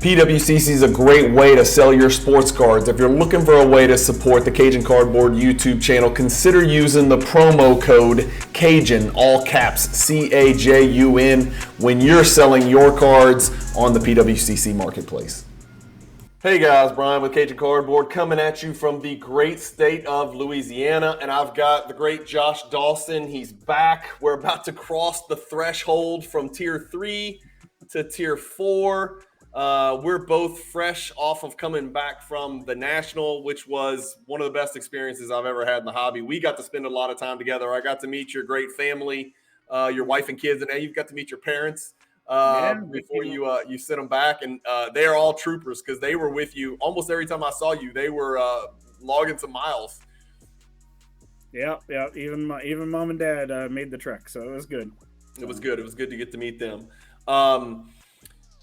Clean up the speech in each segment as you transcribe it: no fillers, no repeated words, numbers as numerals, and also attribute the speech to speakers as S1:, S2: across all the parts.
S1: PWCC is a great way to sell your sports cards. If you're looking for a way to support the Cajun Cardboard YouTube channel, consider using the promo code Cajun, all caps, CAJUN, when you're selling your cards on the PWCC marketplace. Hey guys, Brian with Cajun Cardboard coming at you from the great state of Louisiana, and I've got the great Josh Dawson. He's back. We're about to cross the threshold from Tier 3 to Tier 4. We're both fresh off of coming back from the National, which was one of the best experiences I've ever had in the hobby. We got to spend a lot of time together. I got to meet your great family, your wife and kids, and now you've got to meet your parents before you sent them back. And they are all troopers because they were with you almost every time I saw you. They were logging some miles.
S2: Yeah. Even mom and dad made the trek, so it was good.
S1: It was good. It was good to get to meet them.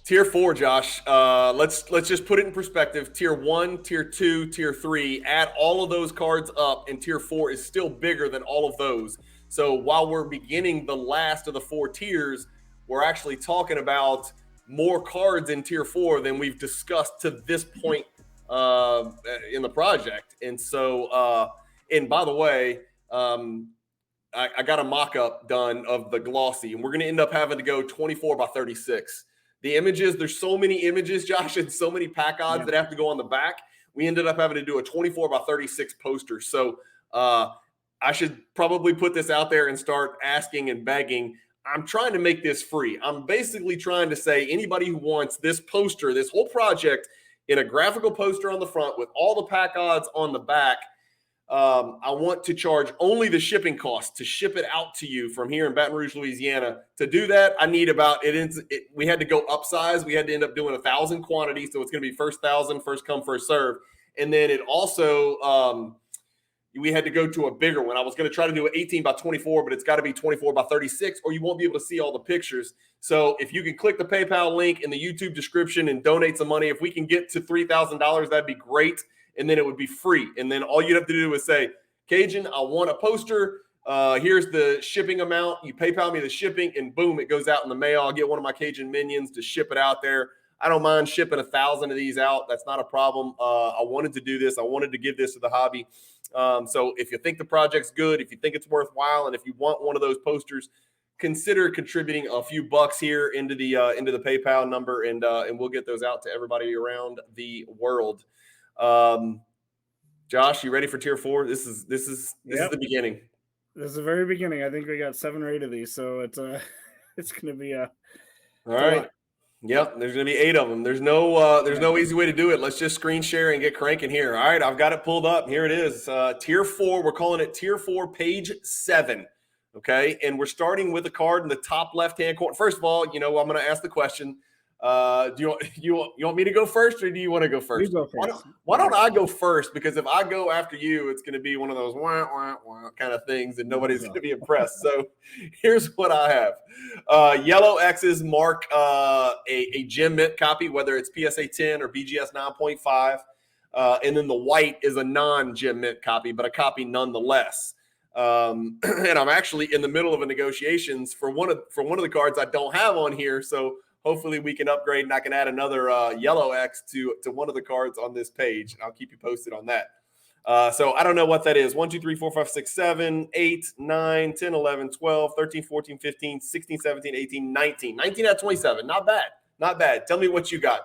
S1: Tier 4, Josh, let's just put it in perspective. Tier 1, Tier 2, Tier 3, add all of those cards up, and Tier 4 is still bigger than all of those. So while we're beginning the last of the 4 tiers, we're actually talking about more cards in Tier 4 than we've discussed to this point in the project. And so, and by the way, I got a mock-up done of the glossy, and we're going to end up having to go 24 by 36. The images, there's so many images, Josh, and so many pack odds that have to go on the back. We ended up having to do a 24 by 36 poster. So I should probably put this out there and start asking and begging. I'm trying to make this free. I'm basically trying to say anybody who wants this poster, this whole project in a graphical poster on the front with all the pack odds on the back, I want to charge only the shipping cost to ship it out to you from here in Baton Rouge, Louisiana. To do that, I need we had to go upsize. We had to end up doing 1,000 quantities. So it's going to be first 1,000, first come, first serve. And then it also, we had to go to a bigger one. I was going to try to do an 18 by 24, but it's got to be 24 by 36 or you won't be able to see all the pictures. So if you can click the PayPal link in the YouTube description and donate some money, if we can get to $3,000, that'd be great. And then it would be free. And then all you'd have to do is say, Cajun, I want a poster. Here's the shipping amount. You PayPal me the shipping, and boom, it goes out in the mail. I'll get one of my Cajun minions to ship it out there. I don't mind shipping 1,000 of these out. That's not a problem. I wanted to do this. I wanted to give this to the hobby. So if you think the project's good, if you think it's worthwhile, and if you want one of those posters, consider contributing a few bucks here into the PayPal number, and we'll get those out to everybody around the world. Josh, you ready for Tier 4? This is the beginning.
S2: This is the very beginning. I think we got 7 or 8 of these, so it's going to be
S1: all right. Yep, there's going to be 8 of them. There's no easy way to do it. Let's just screen share and get cranking here. All right, I've got it pulled up. Here it is. Tier 4. We're calling it Tier 4, page 7. Okay, and we're starting with a card in the top left-hand corner. First of all, I'm going to ask the question. Do you want me to go first, or do you want to go first?
S2: You go first.
S1: Why don't I go first? Because if I go after you, it's going to be one of those wah, wah, wah kind of things, and nobody's going to be impressed. So here's what I have. Yellow X's mark a gem mint copy, whether it's PSA 10 or BGS 9.5. And then the white is a non-gem mint copy, but a copy nonetheless. And I'm actually in the middle of a negotiations for one of the cards I don't have on here. So hopefully we can upgrade and I can add another yellow X to one of the cards on this page. And I'll keep you posted on that. So I don't know what that is. 1, 2, 3, 4, 5, 6, 7, 8, 9, 10, 11, 12, 13, 14, 15, 16, 17, 18, 19. 19 out of 27. Not bad. Not bad. Tell me what you got.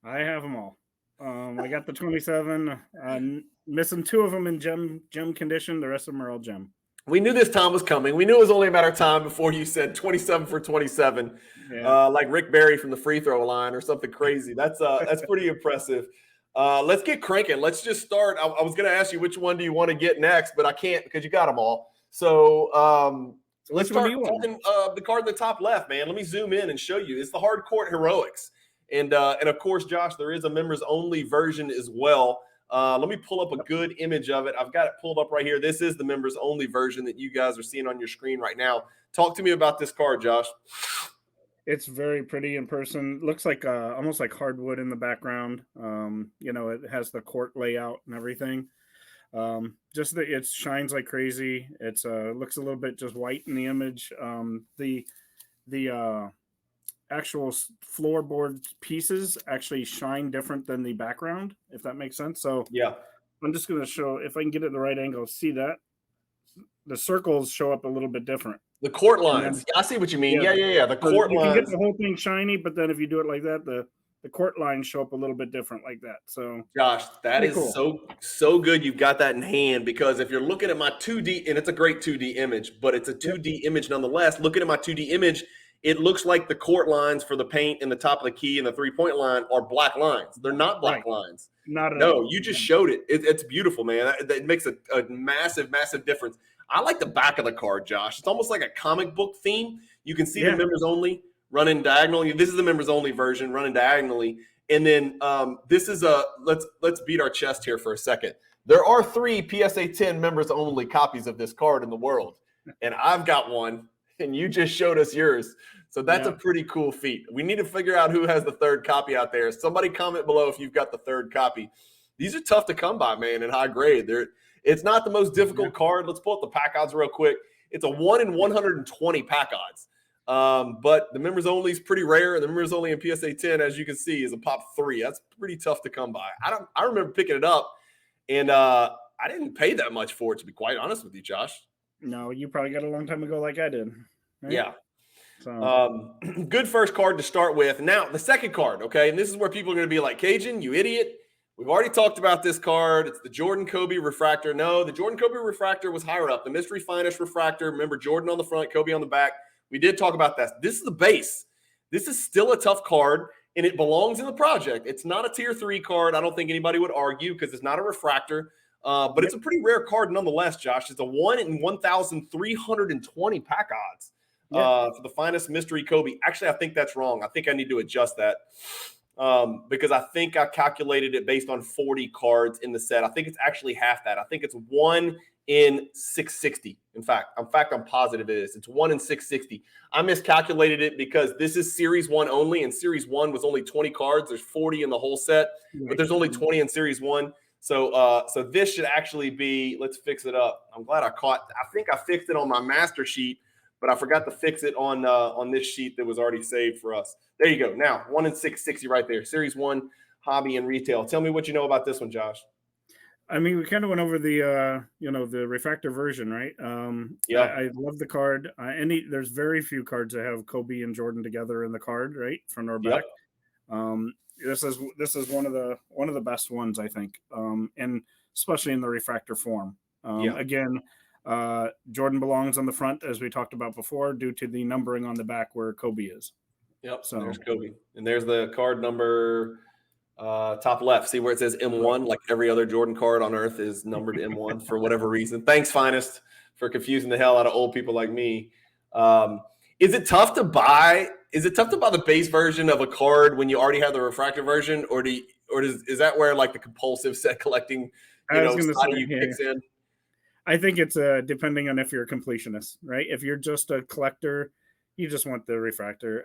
S2: I have them all. I got the 27. I'm missing 2 of them in gem condition. The rest of them are all gem.
S1: We knew this time was coming. We knew it was only a matter of time before you said 27 for 27, like Rick Barry from the free throw line or something crazy. That's pretty impressive. Let's get cranking. Let's just start. I was going to ask you which one do you want to get next, but I can't because you got them all. So let's start talking the card in the top left, man. Let me zoom in and show you. It's the Hard Court Heroics. And of course, Josh, there is a members only version as well. Let me pull up a good image of it. I've got it pulled up right here. This is the members only version that you guys are seeing on your screen right now. Talk to me about this card, Josh.
S2: It's very pretty in person. Looks like almost like hardwood in the background. It has the court layout and everything. Just that it shines like crazy. It's looks a little bit just white in the image. The actual floorboard pieces actually shine different than the background, if that makes sense. So
S1: Yeah.
S2: I'm just going to show, if I can get it in the right angle, see that the circles show up a little bit different.
S1: The court
S2: And
S1: lines.
S2: then,
S1: Yeah, I see what you mean.
S2: yeah,
S1: Yeah. The
S2: so
S1: court
S2: you can get
S1: lines.
S2: the whole thing shiny, but then if you do it like that, the court lines show up a little bit different like that. So
S1: Josh, that
S2: pretty
S1: is
S2: cool.
S1: so good you've got that in hand, because if you're looking at my 2D, and it's a great 2D image, but it's a
S2: Yep.
S1: 2D image nonetheless. Looking at my 2D image, it looks like the court lines for the paint and the top of the key and the 3-point line are black lines. They're not black
S2: Right.
S1: lines.
S2: Not at
S1: No,
S2: all.
S1: you just showed it. It's beautiful, man. That makes a massive, massive difference. I like the back of the card, Josh. It's almost like a comic book theme. You can see the
S2: Yeah.
S1: members only running diagonally. This is the members only version running diagonally. And then this is let's beat our chest here for a second. There are 3 PSA 10 members only copies of this card in the world, and I've got one, and you just showed us yours. So that's a pretty cool feat. We need to figure out who has the 3rd copy out there. Somebody comment below if you've got the 3rd copy. These are tough to come by, man, in high grade. It's not the most difficult card. Let's pull up the pack odds real quick. It's a 1 in 120 pack odds. But the members only is pretty rare, and the members only in PSA 10, as you can see, is a pop 3. That's pretty tough to come by. I remember picking it up, and I didn't pay that much for it, to be quite honest with you, Josh.
S2: No, you probably got a long time ago, like I did. Right?
S1: Yeah.
S2: So
S1: Good first card to start with. Now the second card, okay, and this is where people are going to be like, Cajun, you idiot. We've already talked about this card. It's the Jordan Kobe refractor. No, the Jordan Kobe refractor was higher up. The mystery finest refractor. Remember, Jordan on the front, Kobe on the back. We did talk about that. This is the base. This is still a tough card, and it belongs in the project. It's not a tier 3 card. I don't think anybody would argue, because it's not a refractor. But it's a pretty rare card nonetheless, Josh. It's a 1 in 1,320 pack odds for the finest mystery Kobe. Actually, I think that's wrong. I think I need to adjust that. Because I think I calculated it based on 40 cards in the set. I think it's actually half that. I think it's 1 in 660. In fact, I'm positive it is. It's 1 in 660. I miscalculated it because this is Series 1 only, and Series 1 was only 20 cards. There's 40 in the whole set, but there's only 20 in Series 1. So this should actually be, let's fix it up. I'm glad I think I fixed it on my master sheet, but I forgot to fix it on this sheet that was already saved for us. There you go. Now, 1 in 660 right there. Series 1, hobby and retail. Tell me what you know about this one, Josh.
S2: I mean, we kind of went over the the refractor version, right? I love the card. There's very few cards that have Kobe and Jordan together in the card, right, front or back. This is one of the best ones, I think, and especially in the refractor form. Again, Jordan belongs on the front, as we talked about before, due to the numbering on the back where Kobe is.
S1: Yep. So there's Kobe, and there's the card number top left. See where it says M1? Like every other Jordan card on earth is numbered M1 for whatever reason. Thanks, Finest, for confusing the hell out of old people like me. Is it tough to buy? Is it tough to buy the base version of a card when you already have the refractor version, or is that where like the compulsive set collecting, side of you kicks in?
S2: I think it's depending on if you're a completionist, right? If you're just a collector, you just want the refractor.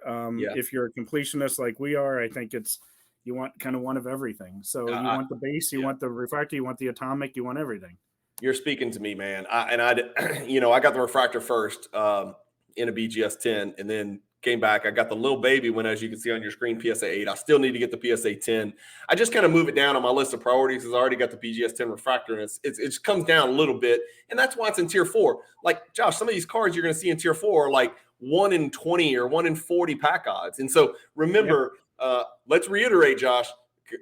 S2: If you're a completionist like we are, I think you want kind of one of everything. So you want the base, you want the refractor, you want the atomic, you want everything.
S1: You're speaking to me, man. I got the refractor first in a BGS 10, and then came back. I got the little baby one, as you can see on your screen, PSA 8. I still need to get the PSA 10. I just kind of move it down on my list of priorities because I already got the BGS 10 refractor, and it just comes down a little bit. And that's why it's in tier 4. Like, Josh, some of these cards you're going to see in tier 4 are like 1 in 20 or 1 in 40 pack odds. And so remember, let's reiterate, Josh,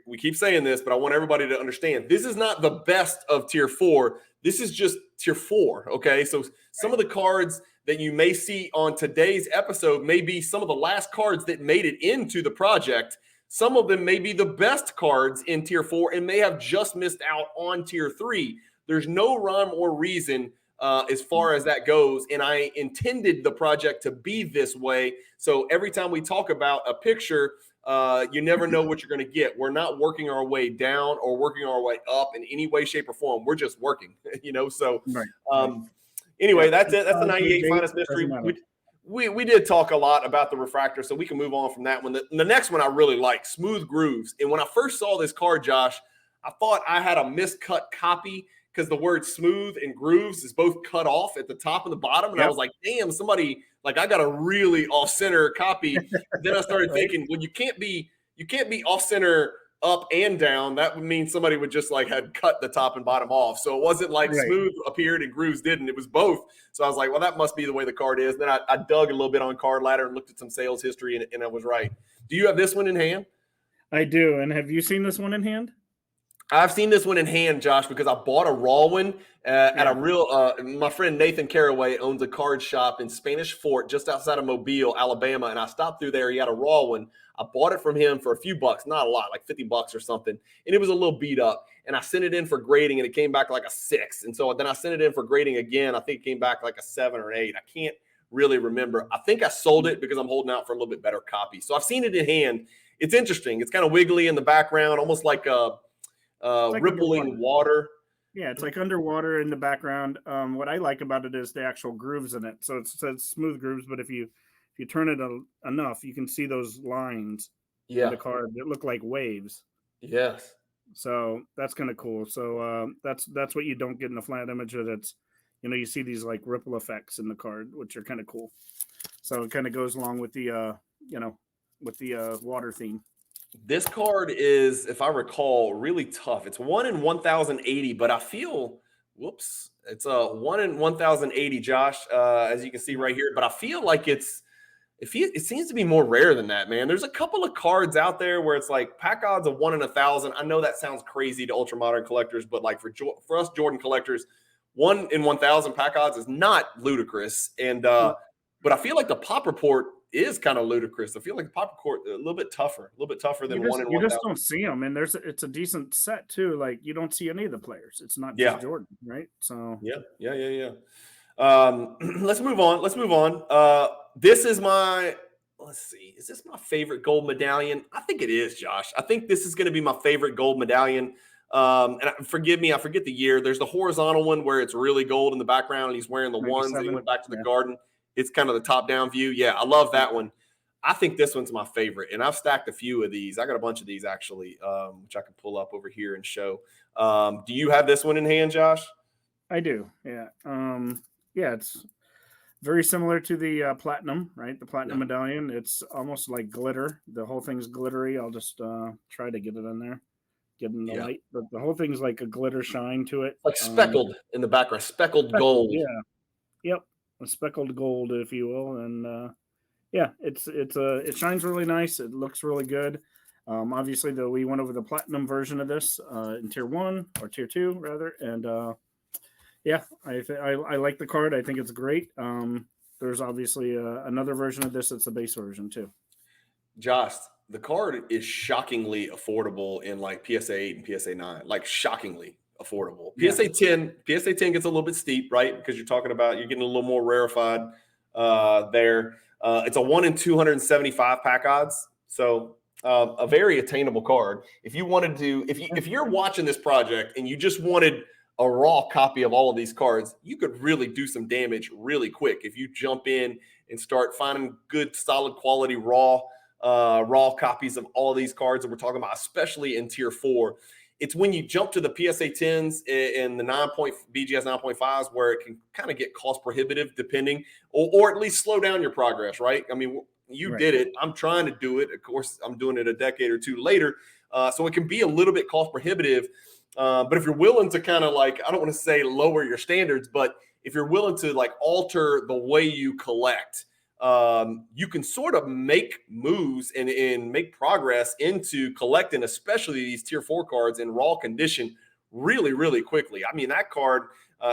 S1: we keep saying this, but I want everybody to understand this is not the best of tier 4. This is just tier 4. Okay. So some of the cards that you may see on today's episode may be some of the last cards that made it into the project. Some of them may be the best cards in tier 4 and may have just missed out on tier 3. There's no rhyme or reason as far as that goes. And I intended the project to be this way. So every time we talk about a picture, you never know what you're going to get. We're not working our way down or working our way up in any way, shape, or form. We're just working, So anyway, that's it. That's the 98 finest mystery. We did talk a lot about the refractor, so we can move on from that one. The next one I really like, Smooth Grooves. And when I first saw this card, Josh, I thought I had a miscut copy because the word smooth and grooves is both cut off at the top and the bottom. And I was like, damn, somebody, like, I got a really off-center copy. Then I started thinking, well, you can't be off-center up and down. That would mean somebody would just like had cut the top and bottom off. So it wasn't like smooth appeared and grooves didn't. It was both. So I was like, well, that must be the way the card is. Then I dug a little bit on Card Ladder and looked at some sales history, and I was right. Do you have this one in hand?
S2: I do. And have you seen this one in hand?
S1: I've seen this one in hand, Josh, because I bought a raw one at a real my friend Nathan Caraway owns a card shop in Spanish Fort just outside of Mobile, Alabama, and I stopped through there. He had a raw one. I bought it from him for a few bucks, not a lot, like $50 or something, and it was a little beat up. And I sent it in for grading, and it came back like a 6. And so then I sent it in for grading again. I think it came back like a 7 or 8. I can't really remember. I think I sold it because I'm holding out for a little bit better copy. So I've seen it in hand. It's interesting. It's kind of wiggly in the background, almost like a like rippling water.
S2: Yeah, it's like underwater in the background. What I like about it is the actual grooves in it. So it says smooth grooves, but if you turn it enough, you can see those lines in the card that look like waves.
S1: Yes.
S2: So that's kind of cool. So that's what you don't get in the flat image. That's, you see these like ripple effects in the card, which are kind of cool. So it kind of goes along with the with the water theme.
S1: This card is, if I recall, really tough. It's 1 in 1,080, but I feel, it's a 1 in 1,080, Josh, as you can see right here. But I feel like it seems to be more rare than that, man. There's a couple of cards out there where it's like pack odds of 1 in 1,000. I know that sounds crazy to ultra modern collectors, but like for us Jordan collectors, 1 in 1,000 pack odds is not ludicrous. And but I feel like the pop report is kind of ludicrous. I feel like the pop report a little bit tougher than 1 in 1,000.
S2: You just don't see them, and it's a decent set too. Like you don't see any of the players. It's not just Jordan, right? So
S1: yeah. Let's move on. This is is this my favorite gold medallion? I think it is, Josh. I think this is going to be my favorite gold medallion. And forgive me, I forget the year. There's the horizontal one where it's really gold in the background and he's wearing the ones and he went back to the garden. It's kind of the top down view. Yeah, I love that one. I think this one's my favorite, and I've stacked a few of these. I got a bunch of these actually, which I can pull up over here and show. Do you have this one in hand, Josh?
S2: I do. Yeah. It's very similar to the platinum, right? The platinum medallion. It's almost like glitter. The whole thing's glittery. I'll just try to get it in there, get in the light. But the whole thing's like a glitter shine to it,
S1: like speckled in the background, speckled gold.
S2: Yeah. Yep. A speckled gold, if you will, and it shines really nice. It looks really good. Obviously, though, we went over the platinum version of this in tier 1 or tier 2 rather, and I like the card. I think it's great. There's obviously another version of this. It's a base version too.
S1: Josh, the card is shockingly affordable in like PSA 8 and PSA 9, like shockingly affordable. PSA 10 gets a little bit steep, right? Because you're getting a little more rarefied there. It's a 1 in 275 pack odds. So a very attainable card. If you wanted to, if you're watching this project and you just wanted a raw copy of all of these cards, you could really do some damage really quick if you jump in and start finding good, solid quality raw copies of all of these cards that we're talking about, especially in tier 4. It's when you jump to the PSA 10s and the BGS 9.5s where it can kind of get cost prohibitive depending, or at least slow down your progress, right? I mean, you did it. I'm trying to do it. Of course, I'm doing it a decade or two later. So it can be a little bit cost prohibitive. But if you're willing to kind of like, I don't want to say lower your standards, but if you're willing to like alter the way you collect, you can sort of make moves and make progress into collecting, especially these tier 4 cards in raw condition really, really quickly. I mean, that card,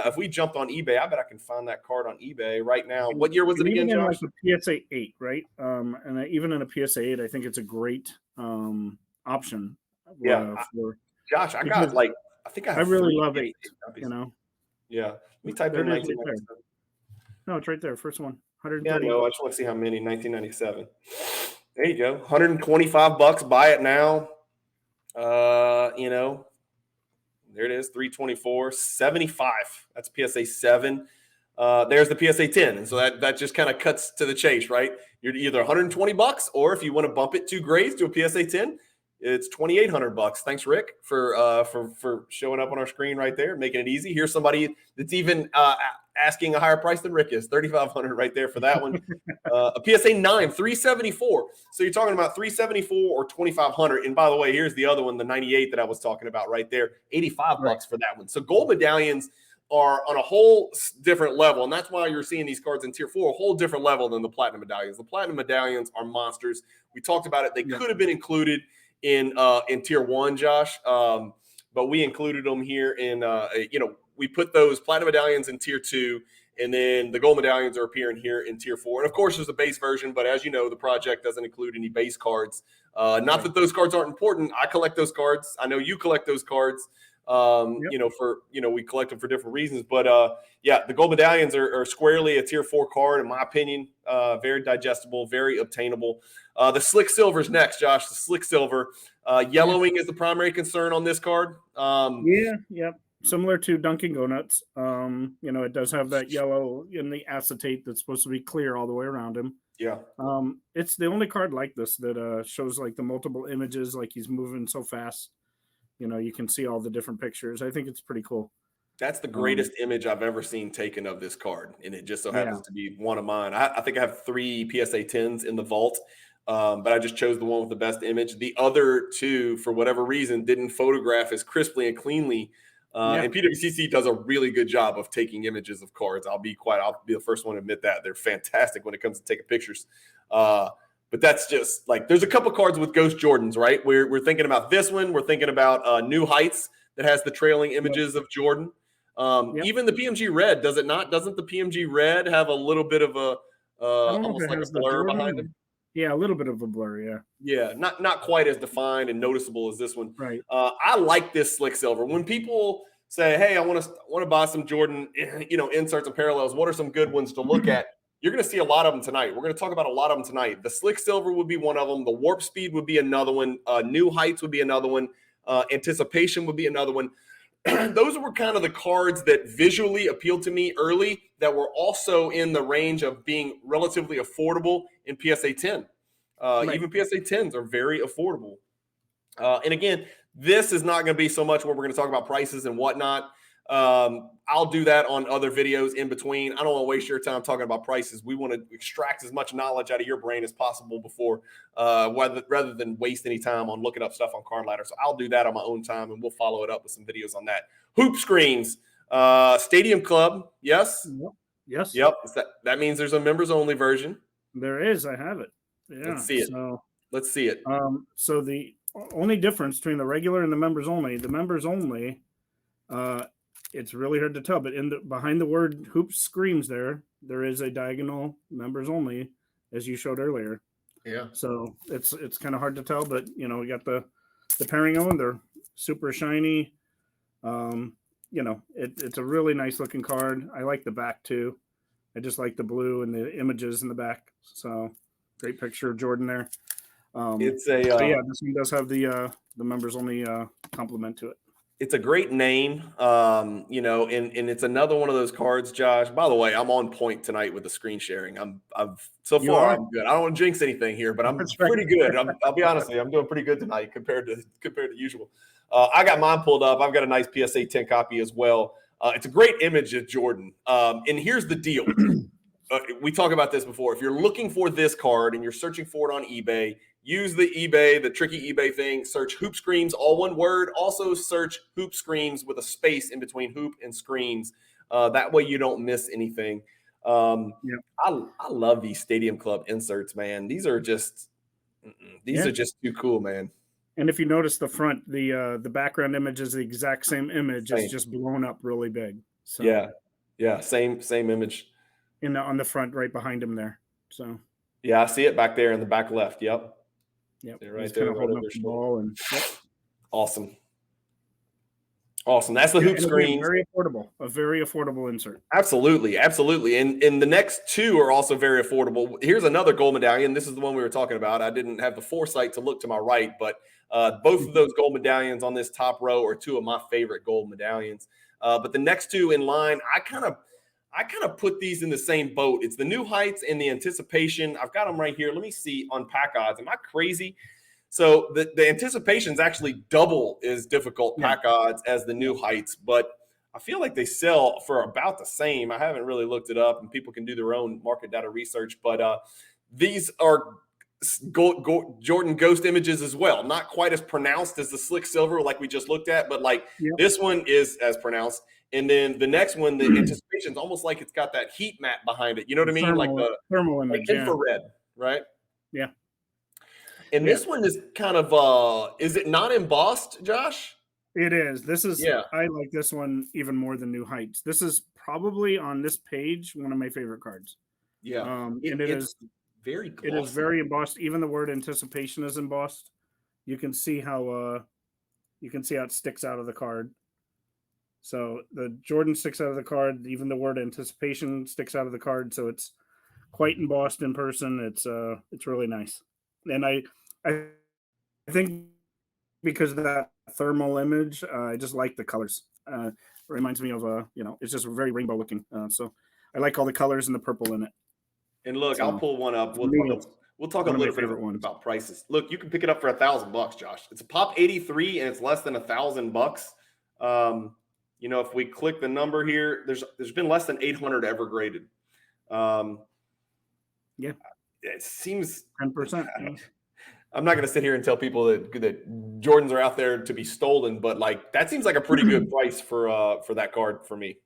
S1: if we jumped on eBay, I bet I can find that card on eBay right now. What year was it again, Josh?
S2: Like a PSA 8, right? And even in a PSA 8, I think it's a great option.
S1: Josh, I got I
S2: really love 8, copies.
S1: Yeah. Let me type in 1997.
S2: No, it's right there. First one. 130.
S1: Yeah, no, I just want to see how many. 1997. There you go. $125. Buy it now. There it is. 324. 75. That's PSA 7. There's the PSA 10. And so that just kind of cuts to the chase, right? You're either $120, or if you want to bump it 2 grades to a PSA 10, It's $2,800. Thanks, Rick, for showing up on our screen right there, making it easy. Here's somebody that's even asking a higher price than Rick is. $3,500 right there for that one. A PSA 9, $374. So you're talking about $374 or $2,500. And by the way, here's the other one, the 98 that I was talking about right there, $85 for that one. So gold medallions are on a whole different level, and that's why you're seeing these cards in tier 4, a whole different level than the platinum medallions. The platinum medallions are monsters. We talked about it. They could have been included in tier 1, Josh, but we included them here in we put those platinum medallions in tier 2, and then the gold medallions are appearing here in tier 4. And of course, there's a base version, but as you know, the project doesn't include any base cards. Not that those cards aren't important. I collect those cards. I know you collect those cards. We collect them for different reasons, but the gold medallions are squarely a tier 4 card, in my opinion. Very digestible, very obtainable. The slick silver's next, Josh. The slick silver, yellowing is the primary concern on this card.
S2: Similar to Dunkin' Donuts. It does have that yellow in the acetate that's supposed to be clear all the way around him.
S1: Yeah.
S2: It's the only card like this that shows like the multiple images, like he's moving so fast. You can see all the different pictures. I think it's pretty cool.
S1: That's the greatest image I've ever seen taken of this card, and it just so happens to be one of mine. I think I have 3 PSA 10s in the vault, but I just chose the one with the best image. The other 2, for whatever reason, didn't photograph as crisply and cleanly. And PWCC does a really good job of taking images of cards. I'll be the first one to admit that. They're fantastic when it comes to taking pictures. But that's just like, there's a couple cards with Ghost Jordans, right? We're thinking about this one. We're thinking about New Heights that has the trailing images of Jordan. Even the PMG Red, does it not? Doesn't the PMG Red have a little bit of a almost like a blur behind it?
S2: Yeah, a little bit of a blur, yeah.
S1: Yeah, not quite as defined and noticeable as this one.
S2: Right.
S1: I like this slick silver. When people say, "Hey, I want to buy some Jordan, inserts and parallels," what are some good ones to look at? You're going to see a lot of them tonight. We're going to talk about a lot of them tonight. The slick silver would be one of them. The warp speed would be another one. New Heights would be another one. Anticipation would be another one. Those were kind of the cards that visually appealed to me early, that were also in the range of being relatively affordable in PSA 10. Even PSA 10s are very affordable. And again, this is not going to be so much where we're going to talk about prices and whatnot. I'll do that on other videos in between. I don't want to waste your time talking about prices. We want to extract as much knowledge out of your brain as possible before, rather than waste any time on looking up stuff on Card Ladder. So I'll do that on my own time, and we'll follow it up with some videos on that. Hoop screens, Stadium Club. Yes.
S2: Yes.
S1: Yep. That means there's a members only version.
S2: There is. I have it. Yeah.
S1: Let's see it. Let's see it.
S2: So the only difference between the regular and the members only, it's really hard to tell, but behind the word hoop screams there is a diagonal members only, as you showed earlier.
S1: Yeah.
S2: So it's kind of hard to tell, but we got the pairing on. They're super shiny. It's a really nice looking card. I like the back too. I just like the blue and the images in the back. So great picture of Jordan there.
S1: This
S2: one does have the members only complement to it.
S1: It's a great name, and it's another one of those cards, Josh. By the way, I'm on point tonight with the screen sharing. I'm good. I don't want to jinx anything here, but I'm pretty good. I'll be honest with you, I'm doing pretty good tonight compared to usual. I got mine pulled up. I've got a nice PSA 10 copy as well. It's a great image of Jordan. And here's the deal. We talked about this before. If you're looking for this card and you're searching for it on eBay, use the tricky eBay thing. Search Hoop Screams, all one word. Also search Hoop Screams with a space in between hoop and screams. That way you don't miss anything. I love these Stadium Club inserts, man. These are just too cool, man.
S2: And if you notice the front, the background image is the exact same image. It's just blown up really big. So
S1: yeah, same image.
S2: On the front, right behind him there. So
S1: yeah, I see it back there in the back left. Yep.
S2: Right there. Holding up the ball and
S1: Awesome. That's the hoop screen.
S2: A very affordable insert.
S1: Absolutely. And the next 2 are also very affordable. Here's another gold medallion. This is the one we were talking about. I didn't have the foresight to look to my right, but both of those gold medallions on this top row are 2 of my favorite gold medallions. But the next 2 in line, I kind of put these in the same boat. It's the New Heights and the Anticipation. I've got them right here. Let me see on pack odds. Am I crazy? So the anticipation is actually double as difficult
S2: Yeah.
S1: pack odds as the new heights, but I feel like they sell for about the same. I haven't really looked it up, and people can do their own market data research, but these are Jordan Ghost images as well. Not quite as pronounced as the slick silver like we just looked at, but like this one is as pronounced. And then the next one, the anticipation is almost like it's got that heat map behind it. You know what I mean?
S2: Thermal,
S1: Like the
S2: thermal image,
S1: infrared, right?
S2: Yeah.
S1: And this one is kind of is it not embossed, Josh?
S2: It is. This is I like this one even more than New Heights. This is probably on this page one of my favorite cards.
S1: Yeah.
S2: And it's
S1: very glossy.
S2: It is very embossed. Even the word anticipation is embossed. You can see how it sticks out of the card. So the Jordan sticks out of the card. Even the word anticipation sticks out of the card. So it's quite embossed in person. It's really nice. And I think because of that thermal image, I just like the colors. It reminds me of it's just very rainbow looking. So I like all the colors and the purple in it.
S1: And look, I'll pull one up. We'll talk a little bit about prices. Look, you can pick it up for $1,000, Josh. It's a pop 83 and it's less than $1,000. If we click the number here, there's been less than 800 ever graded. It seems
S2: 10%.
S1: I'm not going to sit here and tell people that Jordans are out there to be stolen, but like that seems like a pretty good price for that card for me.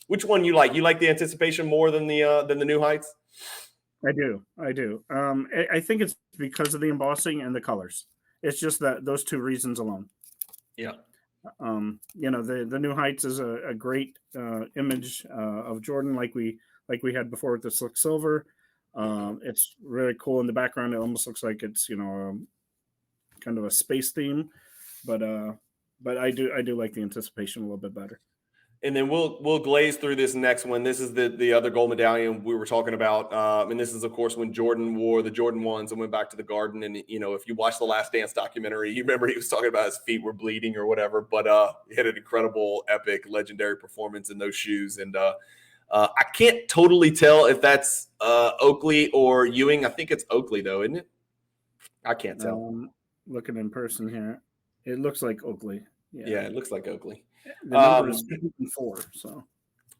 S1: Which one you like? You like the anticipation more than the New Heights?
S2: I do. I think it's because of the embossing and the colors. It's just that those two reasons alone.
S1: Yeah.
S2: The New Heights is a great image of Jordan, like we had before with the slick silver. It's really cool in the background. It almost looks like it's kind of a space theme, but I do like the anticipation a little bit better.
S1: And then we'll glaze through this next one. This is the other gold medallion we were talking about, and this is of course when Jordan wore the Jordan 1s and went back to the Garden. And if you watch the Last Dance documentary, you remember he was talking about his feet were bleeding or whatever. But he had an incredible, epic, legendary performance in those shoes. And I can't totally tell if that's Oakley or Ewing. I think it's Oakley though, isn't it? I can't tell.
S2: Looking in person here, it looks like Oakley.
S1: Yeah, it looks like Oakley.
S2: The number is 4. So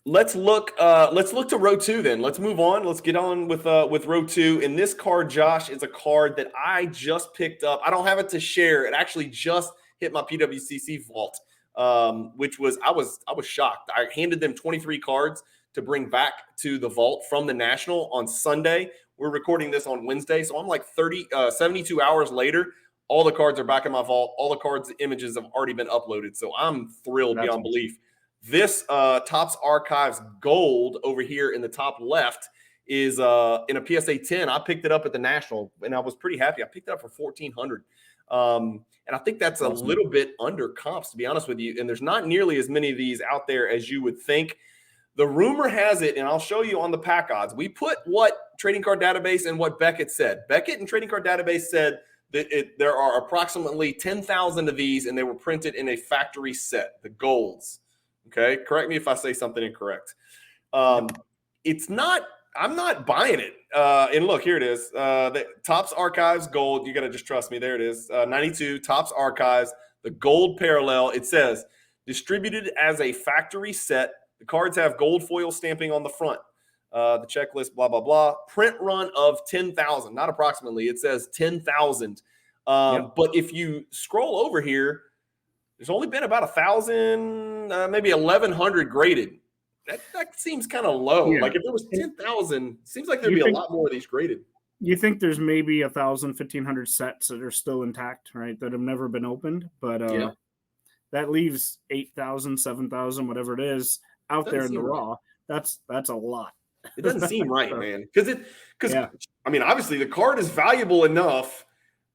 S1: let's look to row 2 then. Let's move on. Let's get on with row 2. And this card, Josh, is a card that I just picked up. I don't have it to share. It actually just hit my PWCC vault, which was I was shocked. I handed them 23 cards to bring back to the vault from the National on Sunday. We're recording this on Wednesday, so I'm like 72 hours later. All the cards are back in my vault. All the cards, images have already been uploaded. So I'm thrilled beyond belief. This Topps Archives Gold over here in the top left is in a PSA 10. I picked it up at the National, and I was pretty happy. I picked it up for $1,400. And I think that's a little bit under comps, to be honest with you. And there's not nearly as many of these out there as you would think. The rumor has it, and I'll show you on the pack odds. We put what Trading Card Database and what Beckett said. Beckett and Trading Card Database said there are approximately 10,000 of these, and they were printed in a factory set, the golds. Okay, correct me if I say something incorrect. It's not. I'm not buying it. And look, here it is. The Topps Archives Gold. You got to just trust me. There it is. 92 Topps Archives, the gold parallel. It says distributed as a factory set. The cards have gold foil stamping on the front. The checklist, blah, blah, blah. Print run of 10,000, not approximately. It says 10,000. But if you scroll over here, there's only been about 1,000, maybe 1,100 graded. That seems kind of low. Yeah. Like if there was 10,000, seems like there'd be a lot more of these graded.
S2: You think there's maybe 1,000, 1,500 sets that are still intact, right? That have never been opened. But that leaves 8,000, 7,000, whatever it is, out there in the raw. That's a lot.
S1: It doesn't seem right, man. Because I mean, obviously the card is valuable enough.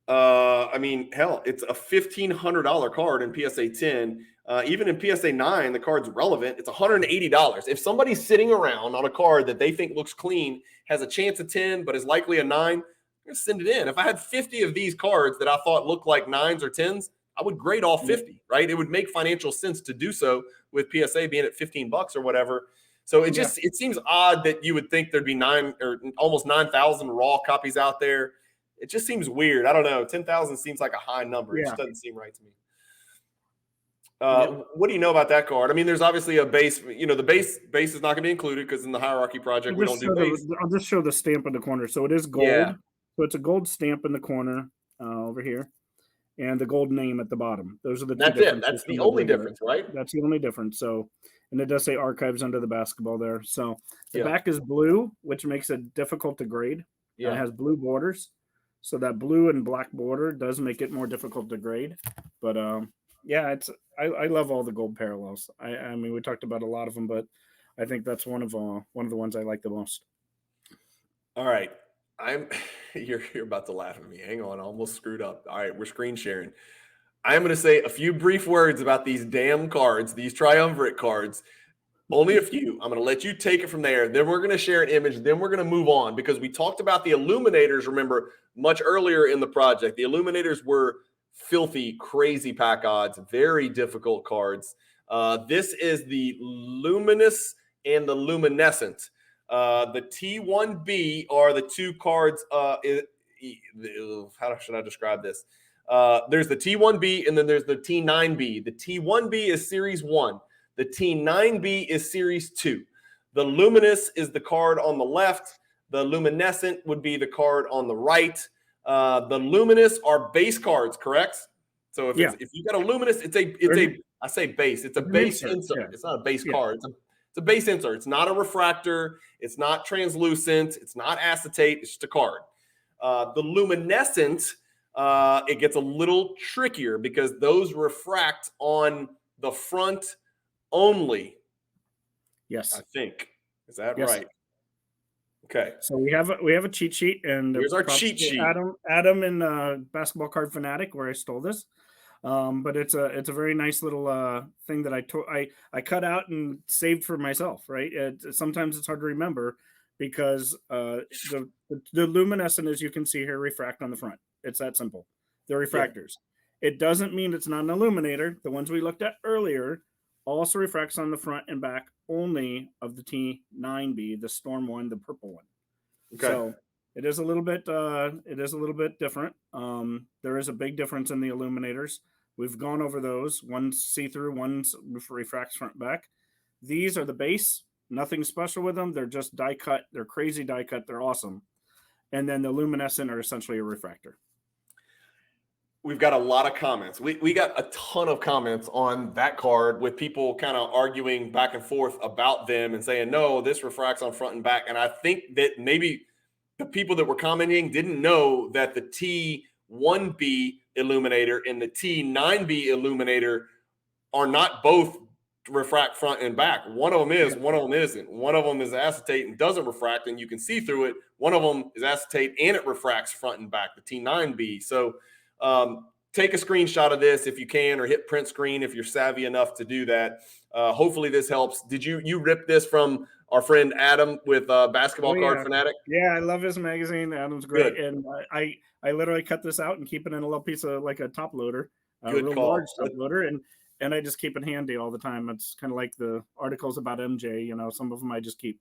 S1: I mean, hell, it's a $1,500 card in PSA 10. Even in PSA 9, the card's relevant. It's $180. If somebody's sitting around on a card that they think looks clean, has a chance of 10, but is likely a 9, I'm gonna send it in. If I had 50 of these cards that I thought looked like 9s or 10s, I would grade all 50, right? It would make financial sense to do so with PSA being at $15 or whatever. So it seems odd that you would think there'd be 9 or almost 9,000 raw copies out there. It just seems weird. I don't know. 10,000 seems like a high number. It
S2: Yeah.
S1: just doesn't seem right to me. What do you know about that card? I mean, there's obviously a base. The base is not going to be included because in the hierarchy project we don't do base.
S2: I'll just show the stamp in the corner. So it is gold.
S1: Yeah.
S2: So it's a gold stamp in the corner over here, and the gold name at the bottom. Those are the two
S1: That's
S2: differences.
S1: it. That's the only difference, right?
S2: That's the only difference. So, and it does say archives under the basketball there. So the
S1: Yeah.
S2: back is blue, which makes it difficult to grade.
S1: Yeah.
S2: It has blue borders. So that blue and black border does make it more difficult to grade. But yeah, I love all the gold parallels. I mean, we talked about a lot of them, but I think that's one of the ones I like the most.
S1: All right. You're about to laugh at me. Hang on, I almost screwed up. All right, we're screen sharing. I am going to say a few brief words about these damn cards, these triumvirate cards. Only a few. I'm going to let you take it from there. Then we're going to share an image. Then we're going to move on because we talked about the Illuminators, remember, much earlier in the project. The Illuminators were filthy, crazy pack odds, very difficult cards. This is the Luminous and the Luminescent. The T1B are the two cards. How should I describe this? There's the T1B and then there's the T9B. The T1B is Series 1. The T9B is Series 2. The Luminous is the card on the left. The Luminescent would be the card on the right. The Luminous are base cards, correct? So if you got a Luminous, I say base. It's a base insert. Yeah. It's not a base card. It's a base insert. It's not a refractor. It's not translucent. It's not acetate. It's just a card. The Luminescent, it gets a little trickier because those refract on the front only.
S2: Yes,
S1: I think. Is that right? Okay.
S2: So we have a cheat sheet, and
S1: here's our cheat sheet.
S2: Adam in Basketball Card Fanatic, where I stole this. But it's a very nice little thing that I cut out and saved for myself. Right. Sometimes it's hard to remember because the luminescent, as you can see here, refract on the front. It's that simple. They're refractors. Yeah. It doesn't mean it's not an illuminator. The ones we looked at earlier also refracts on the front and back only of the T9B, the Storm one, the purple one. Okay. So it is a little bit different. There is a big difference in the illuminators. We've gone over those. One's see-through, one's refracts front and back. These are the base. Nothing special with them. They're just die cut. They're crazy die cut. They're awesome. And then the luminescent are essentially a refractor.
S1: We've got a lot of comments. We got a ton of comments on that card with people kind of arguing back and forth about them and saying, no, this refracts on front and back. And I think that maybe the people that were commenting didn't know that the T1B illuminator and the T9B illuminator are not both refract front and back. One of them is, one of them isn't. One of them is acetate and doesn't refract and you can see through it. One of them is acetate and it refracts front and back, the T9B. So take a screenshot of this if you can, or hit print screen if you're savvy enough to do that. Hopefully this helps. Did you rip this from our friend Adam with Basketball Card Fanatic?
S2: Yeah, I love his magazine. Adam's great. Good. And I literally cut this out and keep it in a little piece of like a top loader,
S1: Good
S2: real
S1: call.
S2: large top loader, and I just keep it handy all the time. It's kind of like the articles about MJ. Some of them I just keep.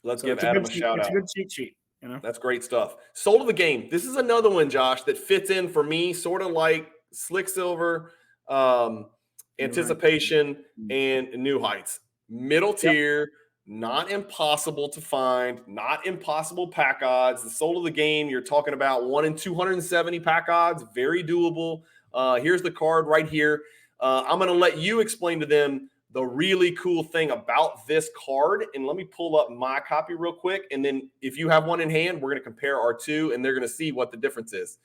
S1: Let's give Adam a shout out.
S2: It's a good cheat sheet.
S1: That's great stuff. Soul of the game. This is another one, Josh, that fits in for me, sort of like Slick Silver, Anticipation, and New Heights. Middle tier, not impossible to find, not impossible pack odds. The soul of the game, you're talking about 1 in 270 pack odds, very doable. Here's the card right here. I'm going to let you explain to them the really cool thing about this card. And let me pull up my copy real quick. And then if you have one in hand, we're going to compare our two and they're going to see what the difference is.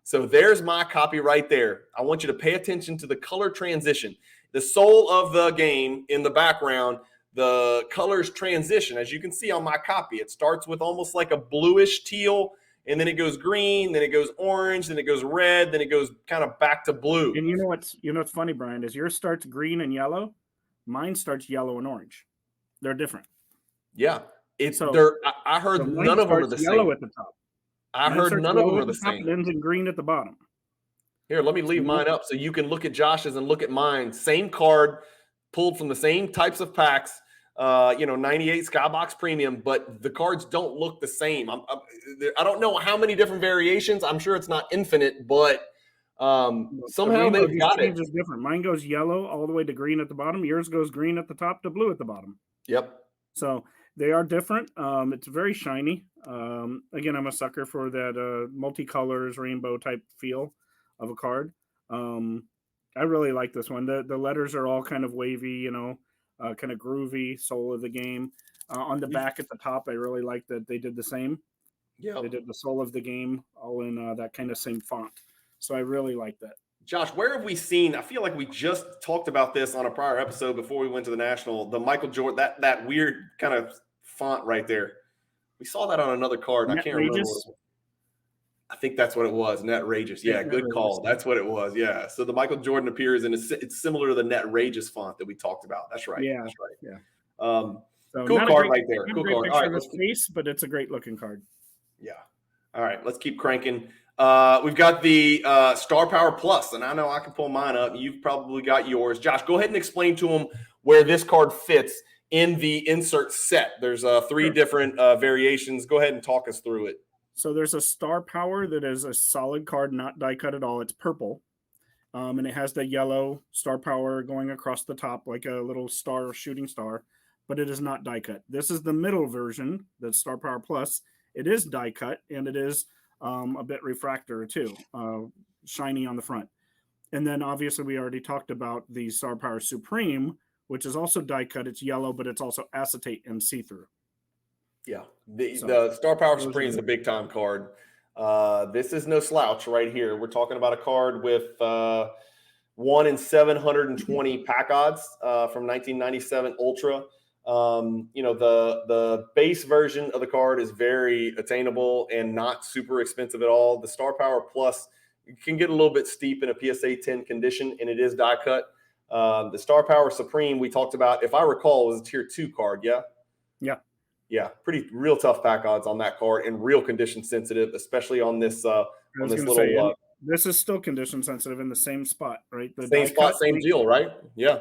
S1: So there's my copy right there. I want you to pay attention to the color transition. The soul of the game in the background, the colors transition. As you can see on my copy, it starts with almost like a bluish teal, and then it goes green, then it goes orange, then it goes red, then it goes kind of back to blue.
S2: And you know what's funny, Brian, is yours starts green and yellow. Mine starts yellow and orange. They're different.
S1: Yeah. I heard none of them are the same.
S2: Yellow at the top.
S1: I heard none of them are the same.
S2: It ends in green at the bottom.
S1: Here, let me leave mine up so you can look at Josh's and look at mine. Same card, pulled from the same types of packs. 98 Skybox Premium, but the cards don't look the same. I don't know how many different variations. I'm sure it's not infinite, but
S2: The
S1: somehow
S2: rainbow
S1: they've
S2: just
S1: got it.
S2: changes different. Mine goes yellow all the way to green at the bottom. Yours goes green at the top to blue at the bottom.
S1: Yep.
S2: So they are different. It's very shiny. Again, I'm a sucker for that multicolors rainbow type feel of a card. I really like this one. The letters are all kind of wavy, kind of groovy, soul of the game. On the back at the top, I really like that they did the same.
S1: Yep.
S2: They did the soul of the game all in that kind of same font. So I really like that.
S1: Josh, where have we seen? I feel like we just talked about this on a prior episode before we went to the National. The Michael Jordan, that weird kind of font right there. We saw that on another card. And I can't remember what it was. I think that's what it was. Netrageous. Yeah, good call. That's what it was. Yeah. So the Michael Jordan appears, and it's similar to the Netrageous font that we talked about. That's right.
S2: Yeah.
S1: That's right.
S2: Yeah. So
S1: cool card right there. Cool card.
S2: All right, face, but it's a great looking card.
S1: Yeah. All right, let's keep cranking. We've got the Star Power Plus, and I know I can pull mine up. You've probably got yours. Josh, go ahead and explain to them where this card fits in the insert set. There's 3 different variations. Go ahead and talk us through it.
S2: So there's a Star Power that is a solid card, not die cut at all. It's purple. And it has the yellow Star Power going across the top like a little star, shooting star, but it is not die cut. This is the middle version, the Star Power Plus. It is die cut, and it is a bit refractor too, shiny on the front. And then obviously we already talked about the Star Power Supreme, which is also die cut. It's yellow, but it's also acetate and see-through.
S1: Yeah, the Star Power Supreme is a big time card. This is no slouch right here. We're talking about a card with 1 in 720 pack odds from 1997 Ultra. The base version of the card is very attainable and not super expensive at all. The Star Power Plus can get a little bit steep in a PSA 10 condition, and it is die cut. The Star Power Supreme we talked about, if I recall, was a tier 2 card. Yeah. Yeah, pretty real tough pack odds on that card and real condition sensitive, especially on this little.
S2: This is still condition sensitive in the same spot, right? The
S1: same spot, same deal, right? Yeah.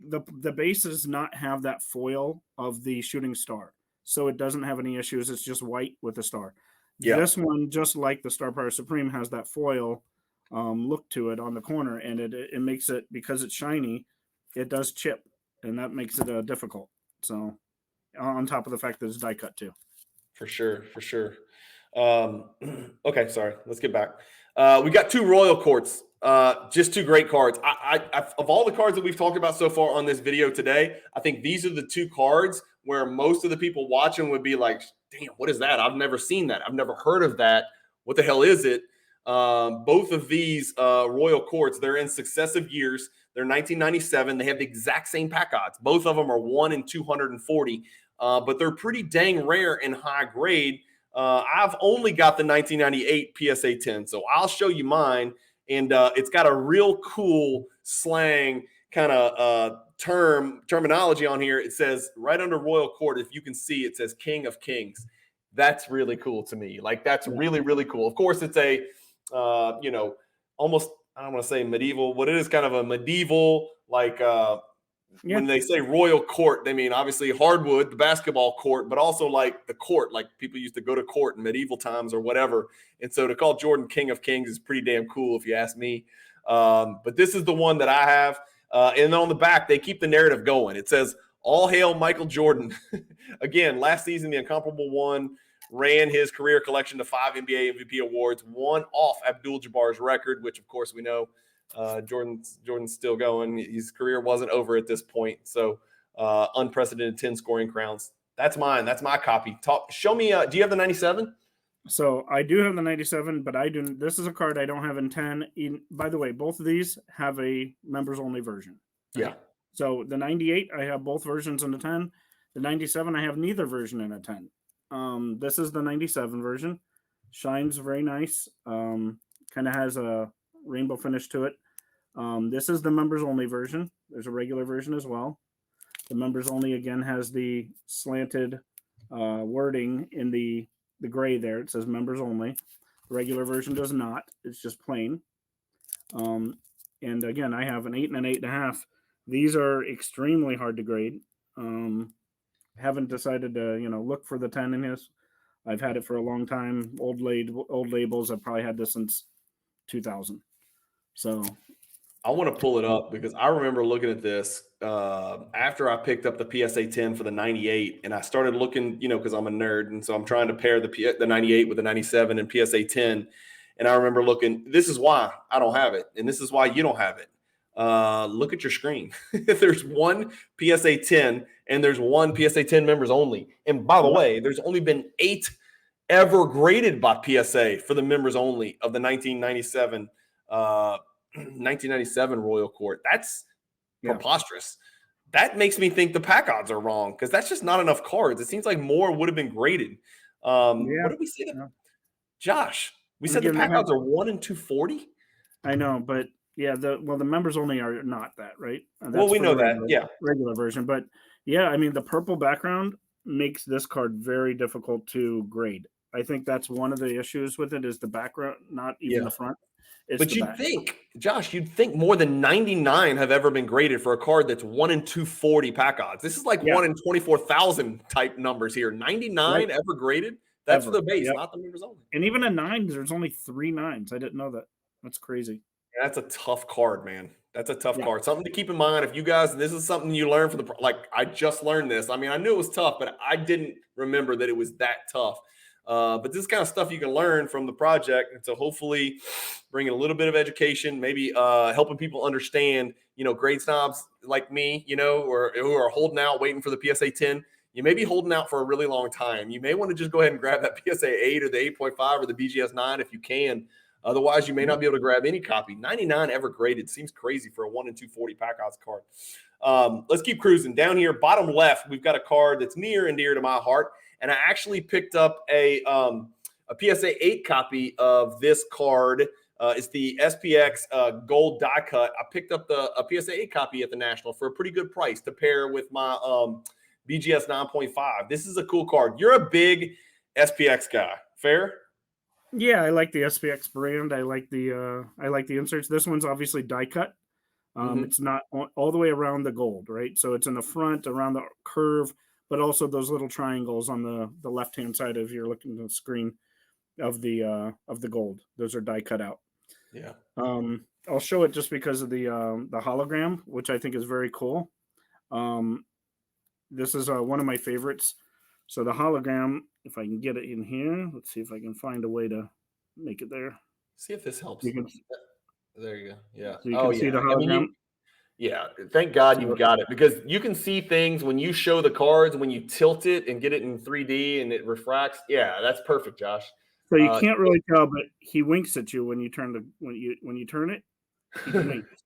S2: The base does not have that foil of the shooting star, so it doesn't have any issues. It's just white with a star. Yeah. This one, just like the Star Power Supreme, has that foil look to it on the corner, and it makes it, because it's shiny, it does chip, and that makes it difficult. So. On top of the fact that it's die cut too.
S1: For sure. Okay, sorry. Let's get back. We got 2 Royal Courts. Just 2 great cards. I of all the cards that we've talked about so far on this video today, I think these are the 2 cards where most of the people watching would be like, damn, what is that? I've never seen that. I've never heard of that. What the hell is it? Both of these Royal Courts, they're in successive years. They're 1997. They have the exact same pack odds. Both of them are 1 in 240. But they're pretty dang rare and high grade. I've only got the 1998 PSA 10, so I'll show you mine. And it's got a real cool slang kind of terminology on here. It says right under Royal Court, if you can see, it says King of Kings. That's really cool to me. Like, that's really, really cool. Of course, it's a, almost, I don't want to say medieval, but it is kind of a medieval, like, when they say Royal Court, they mean obviously hardwood, the basketball court, but also like the court, like people used to go to court in medieval times or whatever. And so to call Jordan King of Kings is pretty damn cool, if you ask me. But this is the one that I have. And then on the back, they keep the narrative going. It says, "All hail Michael Jordan." Again, last season, the incomparable one ran his career collection to 5 NBA MVP awards, one off Abdul-Jabbar's record, which of course we know Jordan's still going. His career wasn't over at this point. So unprecedented 10 scoring crowns. That's mine. That's my copy. Show me. Do you have the 97?
S2: So I do have the 97, but I do. This is a card I don't have in 10. By the way, both of these have a members only version.
S1: Right? Yeah.
S2: So the 98, I have both versions in the 10. The 97, I have neither version in a 10. This is the 97 version. Shines very nice. Kind of has a rainbow finish to it. This is the members only version. There's a regular version as well. The members only, again, has the slanted wording in the gray there. It says members only. The regular version does not. It's just plain. And again, I have an 8 and an 8.5. These are extremely hard to grade. Haven't decided to, look for the 10 in his. I've had it for a long time. Old labels. I've probably had this since 2000. So
S1: I want to pull it up because I remember looking at this after I picked up the PSA 10 for the 98, and I started looking, because I'm a nerd, and so I'm trying to pair the 98 with the 97 and PSA 10. And I remember looking, this is why I don't have it, and this is why you don't have it. Look at your screen. There's one PSA 10, and there's one PSA 10 members only. And by the way, there's only been 8 ever graded by PSA for the members only of the 1997 Royal Court. That's preposterous. That makes me think the pack odds are wrong because that's just not enough cards. It seems like more would have been graded. What did we say? Josh, we said the pack odds are 1 in 240.
S2: I know, but the members only are not that, right?
S1: Well, we know that,
S2: regular version, but the purple background makes this card very difficult to grade. I think that's one of the issues with it is the background, not even the front.
S1: But you'd think, Josh, more than 99 have ever been graded for a card that's 1 in 240 pack odds. This is like 1 in 24,000 type numbers here. 99 ever graded? That's for the base, not the members only.
S2: And even a 9, there's only 3 9s. I didn't know that. That's crazy.
S1: That's a tough card, man. That's a tough card. Something to keep in mind if you guys, this is something you learn from I just learned this. I mean, I knew it was tough, but I didn't remember that it was that tough. But this is kind of stuff you can learn from the project. And so hopefully bringing a little bit of education, maybe helping people understand, grade snobs like me, or who are holding out, waiting for the PSA 10. You may be holding out for a really long time. You may want to just go ahead and grab that PSA 8 or the 8.5 or the BGS 9 if you can. Otherwise, you may not be able to grab any copy. 99 ever graded seems crazy for a 1 in 240 pack odds card. Let's keep cruising. Down here, bottom left, we've got a card that's near and dear to my heart. And I actually picked up a PSA 8 copy of this card. It's the SPX gold die cut. I picked up a PSA 8 copy at the National for a pretty good price to pair with my BGS 9.5. This is a cool card. You're a big SPX guy. Fair?
S2: Yeah, I like the SPX brand. I like the inserts. This one's obviously die cut. It's not all the way around the gold, right? So it's in the front, around the curve, but also those little triangles on the left-hand side if you're looking at the screen of the gold. Those are die cut out.
S1: Yeah.
S2: I'll show it just because of the hologram, which I think is very cool. This is one of my favorites. So the hologram, if I can get it in here, let's see if I can find a way to make it there.
S1: See if this helps. There you go. Yeah.
S2: So you can see the hologram.
S1: Thank God you've got it because you can see things when you show the cards, when you tilt it and get it in 3D and it refracts. Yeah, that's perfect, Josh.
S2: So you can't really tell, but he winks at you when you turn when you turn it. He winks.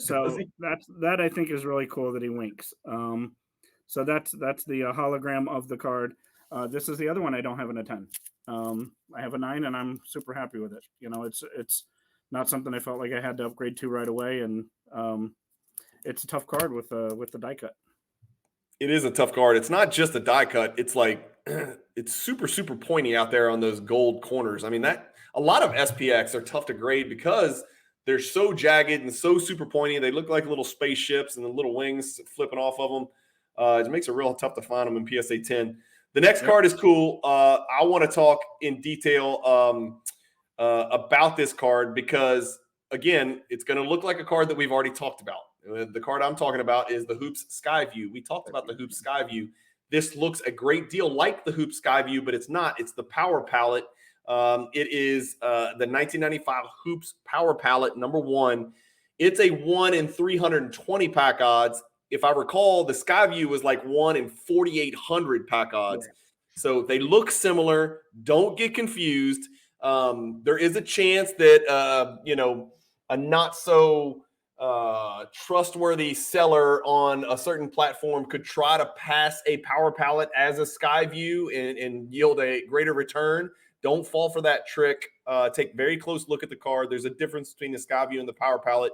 S2: So that I think is really cool that he winks. So that's the hologram of the card. This is the other one I don't have in a 10. I have a 9 and I'm super happy with it. It's not something I felt like I had to upgrade to right away, and it's a tough card with the die cut.
S1: It is a tough card. It's not just a die cut. It's like it's super, super pointy out there on those gold corners. I mean, a lot of SPX are tough to grade because they're so jagged and so super pointy. They look like little spaceships and the little wings flipping off of them. It makes it real tough to find them in PSA 10. The next card is cool. I want to talk in detail about this card because, again, it's going to look like a card that we've already talked about. The card I'm talking about is the Hoops Skyview. We talked about the Hoops Skyview. This looks a great deal like the Hoops Skyview, but it's not. It's the Power Palette. It is the 1995 Hoops Power Palette number 1. It's a 1 in 320 pack odds. If I recall, the Skyview was like 1 in 4,800 pack odds. Yeah. So they look similar. Don't get confused. There is a chance that, a not so trustworthy seller on a certain platform could try to pass a Power Palette as a Skyview and yield a greater return. Don't fall for that trick. Take a very close look at the card. There's a difference between the Skyview and the Power Palette.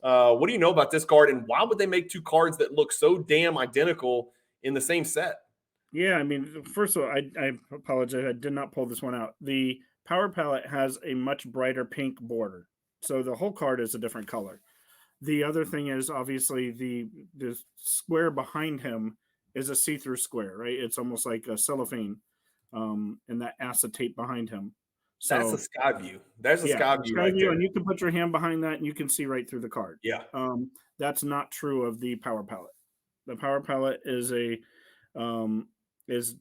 S1: What do you know about this card, and why would they make 2 cards that look so damn identical in the same set?
S2: Yeah, I mean, first of all, I apologize. I did not pull this one out. The Power Palette has a much brighter pink border. So the whole card is a different color. The other thing is obviously the square behind him is a see-through square, right? It's almost like a cellophane, and that acetate behind him.
S1: That's a
S2: So
S1: sky view. There's a
S2: yeah,
S1: sky
S2: the
S1: view
S2: sky
S1: right
S2: view,
S1: there.
S2: and you can put your hand behind that, and you can see right through the card.
S1: Yeah.
S2: That's not true of the power palette. The power palette um, is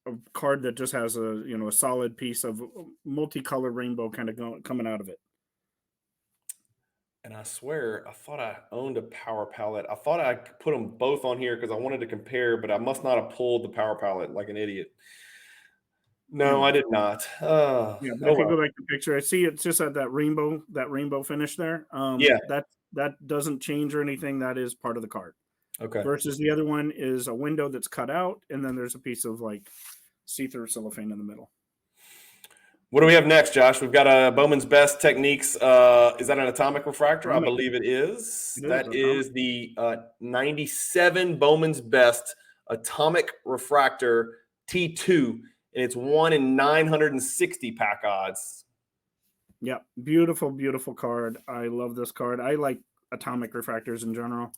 S2: a card that just has a solid piece of multicolor rainbow kind of coming out of it.
S1: And I swear, I thought I owned a power palette. I thought I put them both on here because I wanted to compare, but I must not have pulled the power palette like an idiot. No,
S2: Hmm.
S1: I did not.
S2: Yeah, but
S1: Oh
S2: if you go
S1: well.
S2: back to the picture, I see it's just at that rainbow finish there.
S1: Yeah.
S2: That doesn't change or anything. That is part of the card.
S1: Okay.
S2: Versus the other one is a window that's cut out, and then there's a piece of like see-through cellophane in the middle.
S1: What do we have next, Josh? We've got a Bowman's Best Techniques. Is that an atomic refractor? I
S2: Atomic.
S1: believe it is.
S2: It is
S1: That
S2: atomic.
S1: is the 97 Bowman's Best Atomic Refractor T2, and it's 1 in 960 pack odds.
S2: Yeah, beautiful, beautiful card. I love this card. I like atomic refractors in general.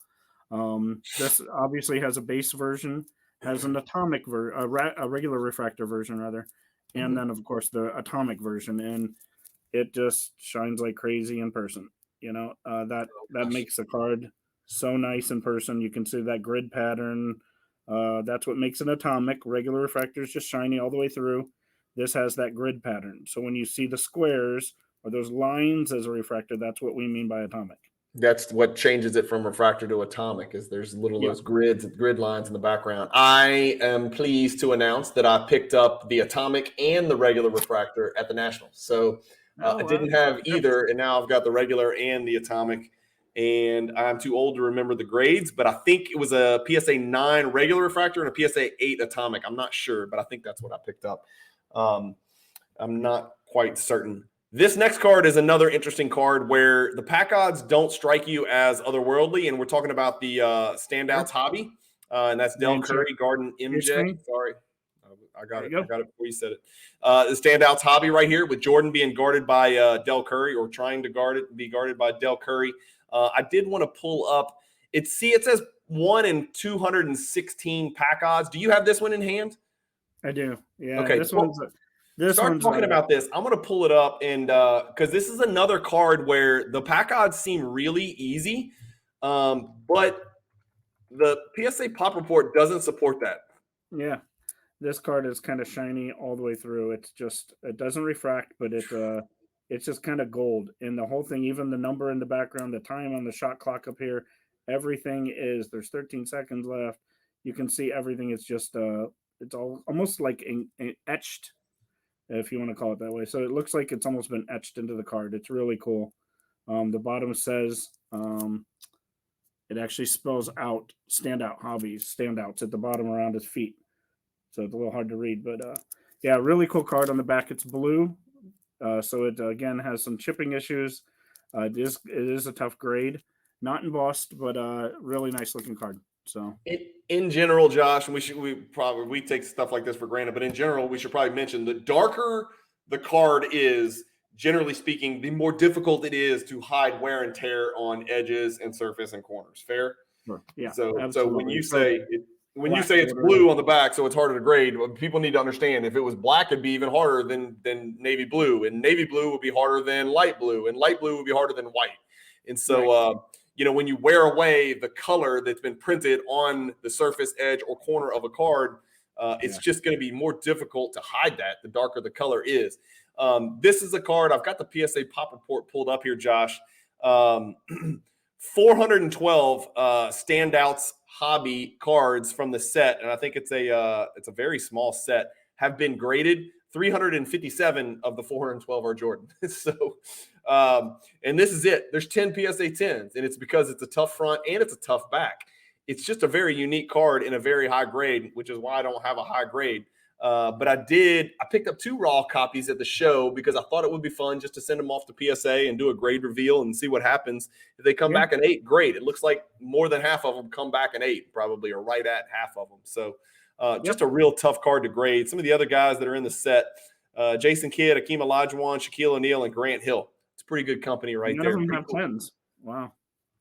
S2: This obviously has a base version, has an a regular refractor version rather, and then of course the atomic version, and it just shines like crazy in person. That
S1: Gosh.
S2: makes the card so nice in person. You can see that grid pattern. That's what makes an atomic. Regular refractor is just shiny all the way through. This has that grid pattern. So when you see the squares or those lines as a refractor, that's what we mean by atomic.
S1: That's what changes it from refractor to atomic is there's
S2: Yeah.
S1: those grid lines in the background. I am pleased to announce that I picked up the atomic and the regular refractor at the Nationals. So
S2: Oh,
S1: I
S2: wow.
S1: didn't have
S2: That's,
S1: either, and now I've got the regular and the atomic. And I'm too old to remember the grades, but I think it was a PSA 9 regular refractor and a PSA 8 atomic. I'm not sure, but I think that's what I picked up. I'm not quite certain. This next card is another interesting card where the pack odds don't strike you as otherworldly, and we're talking about the Standouts hobby, and that's
S2: may I
S1: Del
S2: share
S1: Curry, Garden
S2: your
S1: MJ.
S2: screen?
S1: Sorry, I got
S2: There
S1: it.
S2: you
S1: I
S2: go.
S1: got it before you said it. The Standouts hobby right here with Jordan being guarded by Del Curry or trying to be guarded by Del Curry. I did want to pull up. It says 1 in 216 pack odds. Do you have this one in hand?
S2: I do. Yeah,
S1: Okay.
S2: this
S1: Start
S2: one's
S1: talking about this. I'm going to pull it up, and because this is another card where the pack odds seem really easy, but the PSA Pop Report doesn't support that.
S2: yeah. This card is kind of shiny all the way through. It doesn't refract, but it's just kind of gold. And the whole thing, even the number in the background, the time on the shot clock up here, everything is there's 13 seconds left. You can see everything. It's all almost like etched, if you want to call it that way. So it looks like it's almost been etched into the card. It's really cool. The bottom says it actually spells out standout hobbies, standouts at the bottom around his feet. So it's a little hard to read, but yeah, really cool card on the back. It's blue, so it again has some chipping issues. It is a tough grade, not embossed, but really nice looking card. So
S1: In general, Josh, and we take stuff like this for granted, but in general, we should probably mention the darker the card is, generally speaking, the more difficult it is to hide wear and tear on edges and surface and corners. Fair?
S2: sure. Yeah,
S1: So when
S2: absolutely.
S1: you
S2: So
S1: say
S2: black
S1: it's
S2: border.
S1: blue on the back, so it's harder to grade, people need to understand if it was black, it'd be even harder than navy blue, and navy blue would be harder than light blue, and light blue would be harder than white. And so,
S2: Right.
S1: when you wear away the color that's been printed on the surface, edge, or corner of a card, it's
S2: Yeah.
S1: just going to be more difficult to hide that the darker the color is. This is a card. I've got the PSA Pop Report pulled up here, Josh. 412 standouts hobby cards from the set, and I think it's a very small set, have been graded. 357 of the 412 are Jordan. So, and this is it. There's 10 PSA 10s, and it's because it's a tough front and it's a tough back. It's just a very unique card in a very high grade, which is why I don't have a high grade. But I picked up 2 raw copies at the show because I thought it would be fun just to send them off to PSA and do a grade reveal and see what happens. If they come back an 8, great. It looks like more than half of them come back an 8, probably, or right at half of them. So just a real tough card to grade. Some of the other guys that are in the set, Jason Kidd, Akeem Olajuwon, Shaquille O'Neal, and Grant Hill. It's pretty good company right
S2: None
S1: there.
S2: of them
S1: Pretty
S2: have
S1: cool.
S2: 10s. Wow.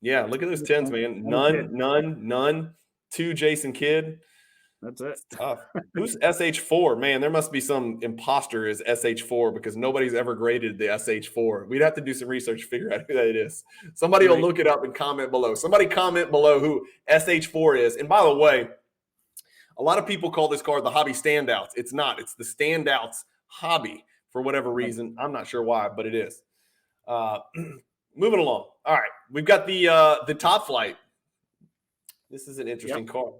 S1: Yeah, look at those 10s, man. None. 2 Jason Kidd.
S2: That's it.
S1: It's tough. Who's SH4? Man, there must be some imposter is SH4 because nobody's ever graded the SH4. We'd have to do some research to figure out who that is. Somebody will look it up and comment below. Somebody comment below who SH4 is. And by the way, a lot of people call this card the Hobby Standouts. It's not. It's the Standouts Hobby for whatever reason. I'm not sure why, but it is. Moving along. All right, we've got the Top Flight. This is an interesting card.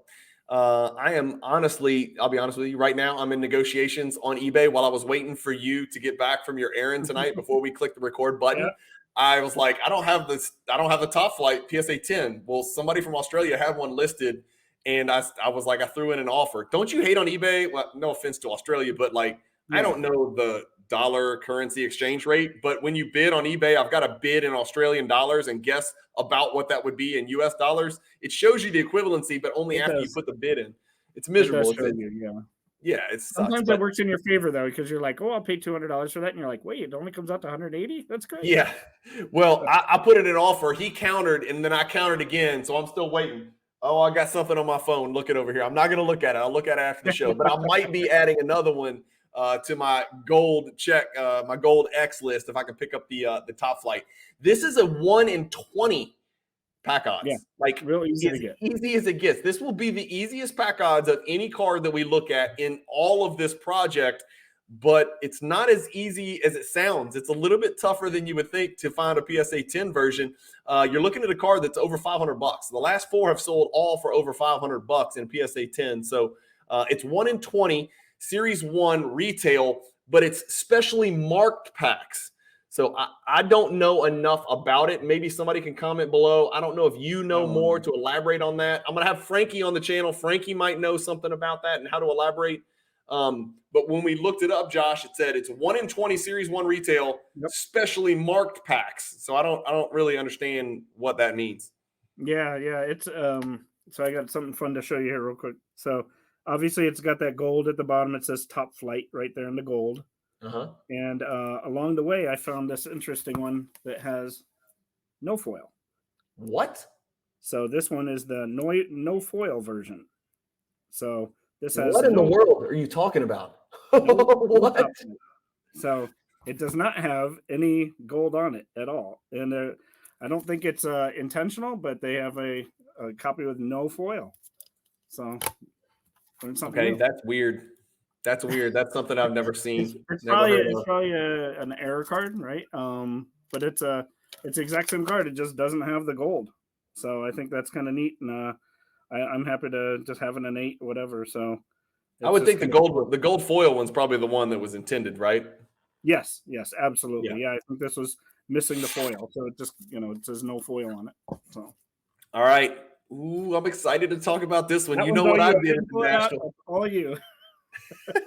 S1: I am honestly, I'll be honest with you, right now I'm in negotiations on eBay while I was waiting for you to get back from your errand tonight before we click the record button. I was like, I don't have the Top Flight PSA 10. Well, somebody from Australia had one listed, and I was like, I threw in an offer. Don't you hate on eBay? Well, no offense to Australia, but like, I don't know the dollar currency exchange rate, but when you bid on eBay, I've got a bid in Australian dollars and guess about what that would be in US dollars. It shows you the equivalency, but only after you put the bid in. It's miserable. Yeah, it's
S2: sometimes that works in your favor though, because you're like, oh, I'll pay $200 for that, and you're like, wait, it only comes out to 180. That's great.
S1: Yeah. Well, I put in an offer. He countered, and then I countered again, so I'm still waiting. Oh, I got something on my phone. Look it over here. I'm not going to look at it. I'll look at it after the show, but I might be adding another one to my gold my gold X list if I can pick up the Top Flight. This is a 1 in 20 pack odds.
S2: Yeah,
S1: like
S2: real easy to get.
S1: Easy as it gets. This will be the easiest pack odds of any card that we look at in all of this project, but it's not as easy as it sounds. It's a little bit tougher than you would think to find a PSA 10 version. You're looking at a card that's over $500. The last 4 have sold all for over $500 in PSA 10. So it's 1 in 20. Series 1 retail, but it's specially marked packs. So I don't know enough about it. Maybe somebody can comment below. I don't know if you know more to elaborate on that. I'm going to have Frankie on the channel. Frankie might know something about that and how to elaborate. But when we looked it up, Josh, it said it's 1 in 20 Series 1 retail, specially marked packs. So I don't really understand what that means.
S2: Yeah. It's so I got something fun to show you here real quick. So obviously, it's got that gold at the bottom. It says Top Flight right there in the gold. And along the way, I found this interesting one that has no foil.
S1: What?
S2: So this one is the no foil version. So this has
S1: what in the world are you talking about? What?
S2: So it does not have any gold on it at all. And I don't think it's intentional, but they have a copy with no foil. So
S1: okay, that's weird. That's weird. That's something I've never seen.
S2: It's probably an error card, right? But it's the exact same card. It just doesn't have the gold. So I think that's kind of neat, and I'm happy to just have an 8 or whatever. So
S1: I would think the gold foil one's probably the one that was intended, right?
S2: Yes, absolutely. Yeah, I think this was missing the foil, so it just it says no foil on it. So
S1: all right. Ooh, I'm excited to talk about this one. You know what I did at the National?
S2: All you.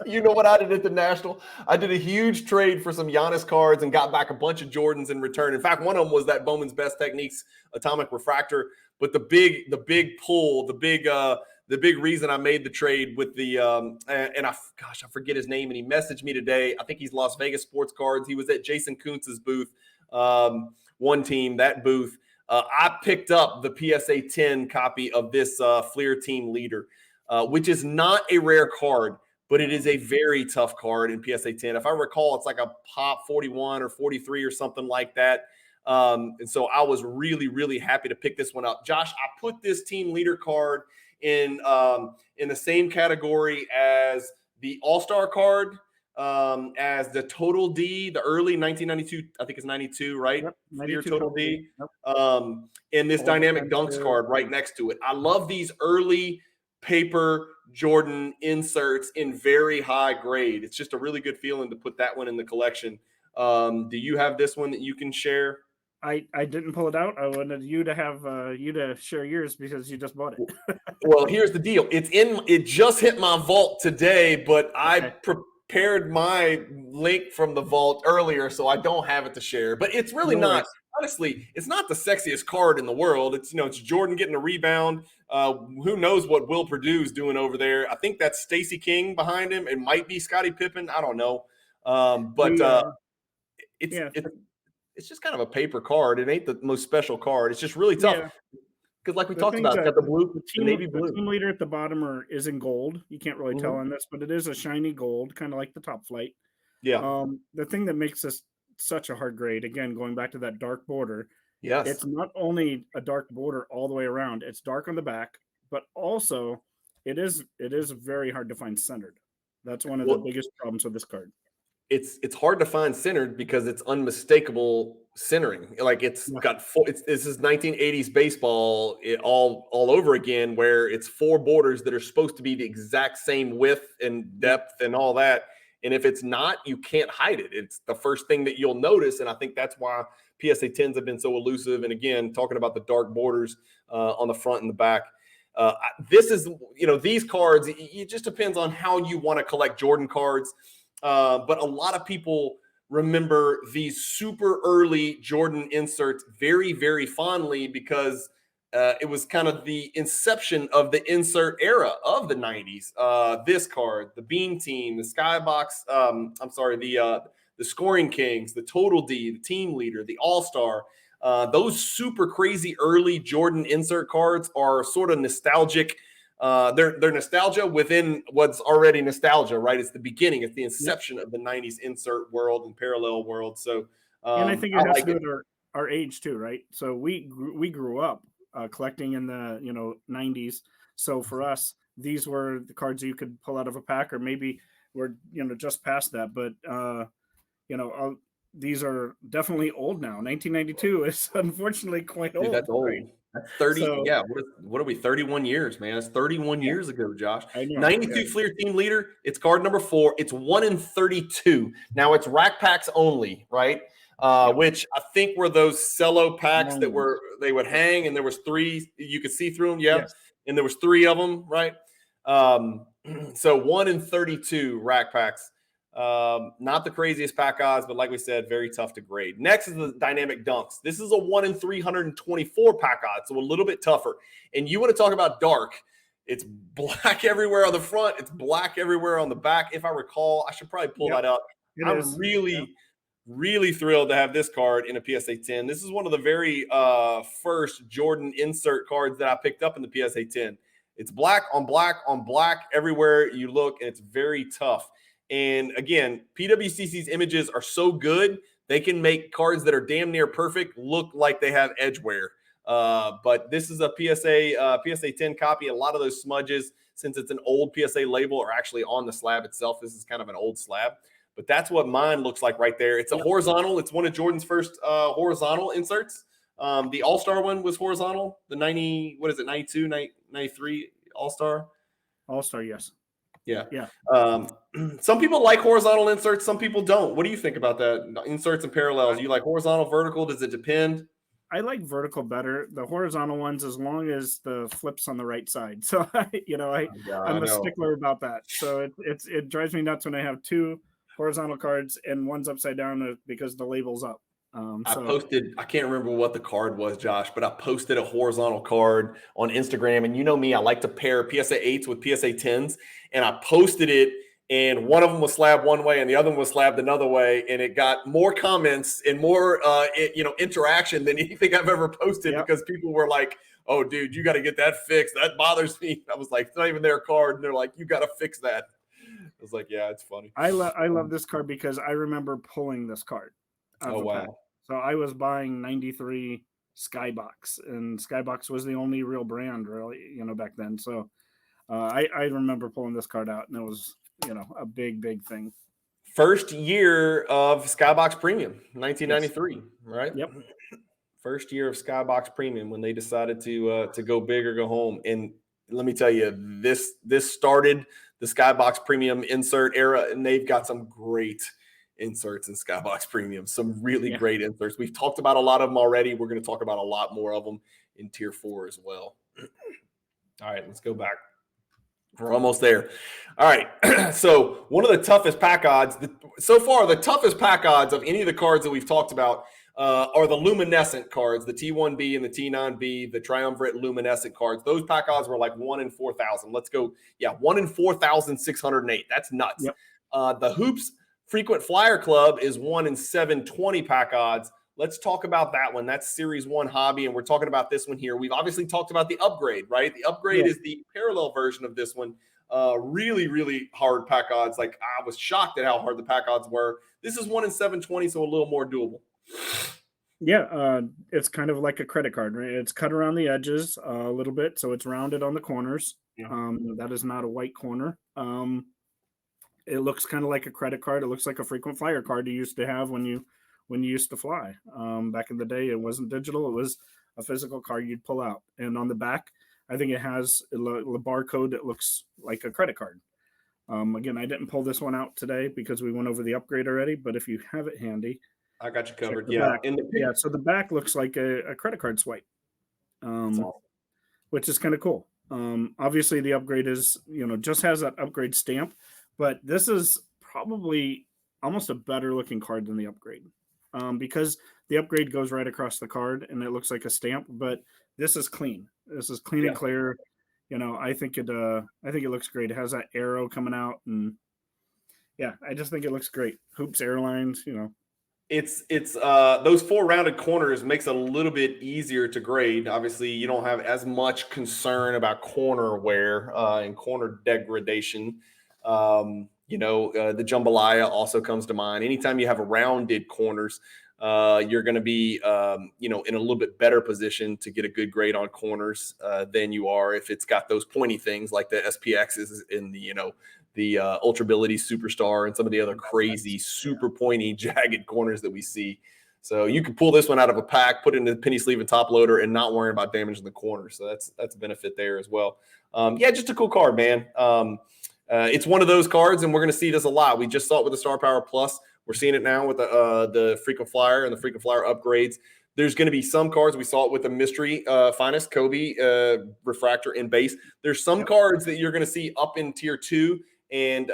S1: You know what I did at the National? I did a huge trade for some Giannis cards and got back a bunch of Jordans in return. In fact, one of them was that Bowman's Best Techniques Atomic Refractor. But the big pull, the big reason I made the trade with the I forget his name, and he messaged me today. I think he's Las Vegas Sports Cards. He was at Jason Kuntz's booth, one team, that booth. I picked up the PSA 10 copy of this Fleer Team Leader, which is not a rare card, but it is a very tough card in PSA 10. If I recall, it's like a pop 41 or 43 or something like that. And so I was really, really happy to pick this one up. Josh, I put this Team Leader card in the same category as the All-Star card, as the Total D, the early 1992, I think it's 92, right?
S2: Yep,
S1: 92 Total D. And this Dynamic Dunks card right next to it. I love these early paper Jordan inserts in very high grade. It's just a really good feeling to put that one in the collection. Do you have this one that you can share?
S2: I didn't pull it out. I wanted you to have you to share yours because you just bought it.
S1: Well, here's the deal. It just hit my vault today, but I prepared my link from the vault earlier, so I don't have it to share. But it's really not. Honestly, it's not the sexiest card in the world. It's it's Jordan getting a rebound. Who knows what Will Perdue's doing over there? I think that's Stacey King behind him. It might be Scottie Pippen. I don't know. it's just kind of a paper card. It ain't the most special card. It's just really tough.
S2: Yeah.
S1: Because like we
S2: The
S1: talked
S2: thing's
S1: about, it's
S2: that
S1: got the blue, the navy
S2: the
S1: blue.
S2: team leader at the bottom is in gold. You can't really tell on this, but it is a shiny gold, kind of like the top flight.
S1: Yeah.
S2: The thing that makes this such a hard grade, again, going back to that dark border,
S1: Yes.
S2: it's not only a dark border all the way around, it's dark on the back, but also it is very hard to find centered. That's one of the biggest problems with this card.
S1: It's hard to find centered because it's unmistakable centering. Like this is 1980s baseball all over again, where it's 4 borders that are supposed to be the exact same width and depth and all that. And if it's not, you can't hide it. It's the first thing that you'll notice. And I think that's why PSA 10s have been so elusive. And again, talking about the dark borders on the front and the back. This is, these cards, it just depends on how you want to collect Jordan cards. But a lot of people remember these super early Jordan inserts very, very fondly because it was kind of the inception of the insert era of the 90s. This card, the Beam Team, the Skybox, the Scoring Kings, the Total D, the Team Leader, the All-Star. Those super crazy early Jordan insert cards are sort of nostalgic. They're nostalgia within what's already nostalgia, right? It's the beginning. It's the inception of the 90s insert world and parallel world. So,
S2: and I think it has to do with our age too, right? So we grew up collecting in the 90s. So for us, these were the cards you could pull out of a pack, or maybe we're just past that. But these are definitely old now. 1992 is unfortunately quite old.
S1: Dude, that's old.
S2: Right?
S1: That's 30. So, yeah. What are we? 31 years, man. That's 31 years ago, Josh.
S2: I know.
S1: 92 Fleer Team Leader. It's card number 4. It's 1 in 32. Now it's rack packs only, right? Which I think were those cello packs that they would hang, and there was 3. You could see through them, yes. And there was 3 of them, right? So 1 in 32 rack packs. Not the craziest pack odds, but like we said, very tough to grade. Next is the dynamic dunks. This is a 1 in 324 pack odds, so a little bit tougher. And you want to talk about dark. It's black everywhere on the front. It's black everywhere on the back. If I recall, I should probably pull that up. I'm really thrilled to have this card in a PSA 10. This is one of the very first Jordan insert cards that I picked up in the PSA 10. It's black on black on black everywhere you look, and it's very tough. And again, PWCC's images are so good, they can make cards that are damn near perfect look like they have edge wear. But this is a PSA 10 copy. A lot of those smudges, since it's an old PSA label, are actually on the slab itself. This is kind of an old slab. But that's what mine looks like right there. It's a horizontal. It's one of Jordan's first horizontal inserts. The All-Star one was horizontal. The 92, 93 All-Star?
S2: All-Star, yes.
S1: Yeah. Some people like horizontal inserts. Some people don't. What do you think about that? Inserts and parallels. You like horizontal, vertical? Does it depend?
S2: I like vertical better. The horizontal ones, as long as the flip's on the right side. So, I'm a stickler about that. So it drives me nuts when I have 2 horizontal cards and one's upside down because the label's up.
S1: I can't remember what the card was, Josh, but I posted a horizontal card on Instagram. And you know me, I like to pair PSA 8s with PSA 10s. And I posted it, and one of them was slabbed one way and the other one was slabbed another way. And it got more comments and more interaction than anything I've ever posted because people were like, oh, dude, you got to get that fixed. That bothers me. I was like, it's not even their card. And they're like, you got to fix that. I was like, yeah, it's funny.
S2: I love this card because I remember pulling this card.
S1: Oh, wow.
S2: Pack. So I was buying 93 Skybox, and Skybox was the only real brand, really, back then. So I remember pulling this card out, and it was, a big thing.
S1: First year of Skybox Premium, 1993, right?
S2: Yep.
S1: First year of Skybox Premium when they decided to go big or go home. And let me tell you, this started the Skybox Premium insert era, and they've got some great inserts in Skybox Premium, some really great inserts. We've talked about a lot of them already. We're going to talk about a lot more of them in Tier 4 as well. All right, let's go back. We're almost there. All right, so one of the toughest pack odds, so far the toughest pack odds of any of the cards that we've talked about are the luminescent cards, the T1B and the T9B, the triumvirate luminescent cards. Those pack odds were like 1 in 4,000. Let's go. 1 in 4,608. That's nuts. Yep. The Hoops Frequent Flyer Club is 1 in 720 pack odds. Let's talk about that one. That's Series 1 hobby, and we're talking about this one here. We've obviously talked about the upgrade, right? The upgrade is the parallel version of this one. Really, really hard pack odds. Like, I was shocked at how hard the pack odds were. This is 1 in 720, so a little more doable.
S2: Yeah, it's kind of like a credit card, right? It's cut around the edges a little bit, so it's rounded on the corners.
S1: Yeah.
S2: That is not a white corner. It looks kind of like a credit card. It looks like a frequent flyer card you used to have when you used to fly. Back in the day, it wasn't digital; it was a physical card you'd pull out. And on the back, I think it has a barcode that looks like a credit card. Again, I didn't pull this one out today because we went over the upgrade already. But if you have it handy,
S1: I got you covered.
S2: Yeah.
S1: Yeah.
S2: So the back looks like a credit card swipe,
S1: Awesome.
S2: which is kind of cool. Obviously, the upgrade is, just has that upgrade stamp, but this is probably almost a better looking card than the upgrade, because the upgrade goes right across the card and it looks like a stamp, but this is clean. This is clean and clear. I think it looks great. It has that arrow coming out, and I just think it looks great. Hoops Airlines,
S1: It's those 4 rounded corners makes it a little bit easier to grade. Obviously, you don't have as much concern about corner wear and corner degradation. The jambalaya also comes to mind. Anytime you have rounded corners, you're going to be in a little bit better position to get a good grade on corners than you are if it's got those pointy things like the SPXs in the Ultrability Superstar and some of the other crazy, super pointy, jagged corners that we see. So you can pull this one out of a pack, put it in the penny sleeve and top loader, and not worry about damaging the corner. So that's a benefit there as well. Just a cool card, man. It's one of those cards, and we're going to see this a lot. We just saw it with the Star Power Plus. We're seeing it now with the Frequent Flyer and the Frequent Flyer upgrades. There's going to be some cards. We saw it with the Mystery Finest Kobe refractor in base. There's some cards that you're going to see up in tier 2 and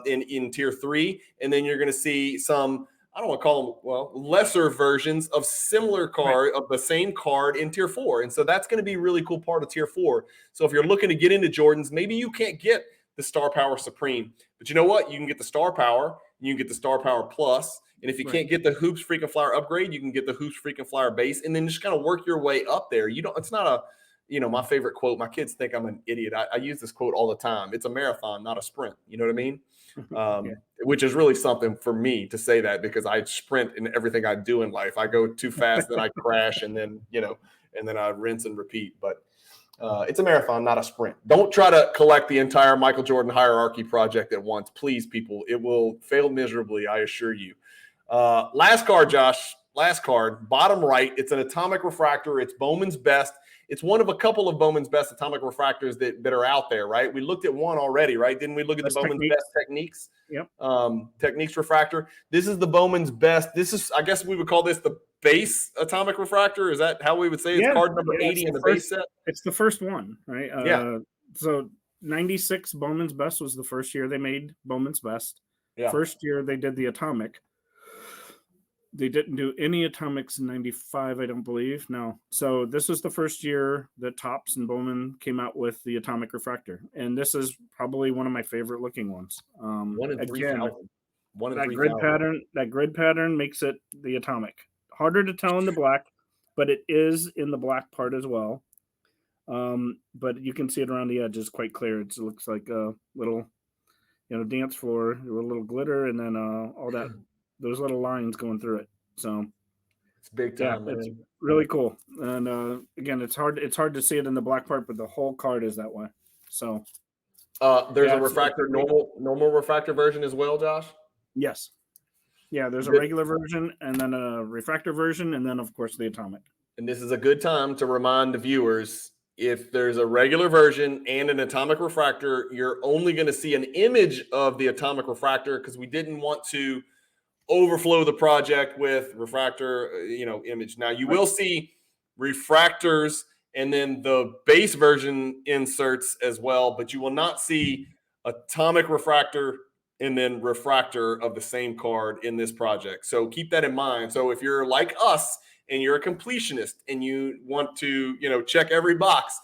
S1: in tier 3, and then you're going to see some, I don't want to call them, lesser versions of similar card of the same card in tier 4. And so that's going to be a really cool part of tier 4. So if you're looking to get into Jordans, maybe you can't get the Star Power Supreme, but you know what? You can get the Star Power, you can get the Star Power Plus, and if you can't get the Hoops Freaking Flyer upgrade, you can get the Hoops Freaking Flyer base, and then just kind of work your way up there. It's not a, my favorite quote. My kids think I'm an idiot. I use this quote all the time. It's a marathon, not a sprint. You know what I mean? Which is really something for me to say that, because I sprint in everything I do in life. I go too fast, then I crash, and then I rinse and repeat. But it's a marathon, not a sprint. Don't try to collect the entire Michael Jordan hierarchy project at once. Please, people. It will fail miserably, I assure you. Last card, Josh. Last card. Bottom right. It's an atomic refractor. It's Bowman's Best. It's one of a couple of Bowman's Best atomic refractors that are out there, right? We looked at one already, right? Didn't we look at the Bowman's Best Techniques?
S2: Yep.
S1: Techniques refractor. This is the Bowman's Best. This is, I guess we would call this the base atomic refractor. Is that how we would say it's card number 80 in the base set?
S2: It's the first one, right? So 96 Bowman's Best was the first year they made Bowman's Best. Yeah. First year they did the atomic. They didn't do any atomics in 95, I don't believe. No. So this was the first year that Topps and Bowman came out with the atomic refractor. And this is probably one of my favorite looking ones.
S1: 1 in 3,000.
S2: That grid pattern makes it the atomic. Harder to tell in the black, but it is in the black part as well. But you can see it around the edges quite clear. It looks like a little, dance floor with a little glitter, and then all that, those little lines going through it. So
S1: it's big time.
S2: Yeah, it's really cool. And again, it's hard to see it in the black part, but the whole card is that way. So
S1: there's a refractor, normal refractor version as well, Josh?
S2: Yes. Yeah, there's a regular version and then a refractor version, and then of course the atomic.
S1: And this is a good time to remind the viewers, if there's a regular version and an atomic refractor, you're only going to see an image of the atomic refractor, because we didn't want to overflow the project with refractor, image. Now you will see refractors and then the base version inserts as well, but you will not see atomic refractor and then refractor of the same card in this project. So keep that in mind. So if you're like us and you're a completionist and you want to, check every box,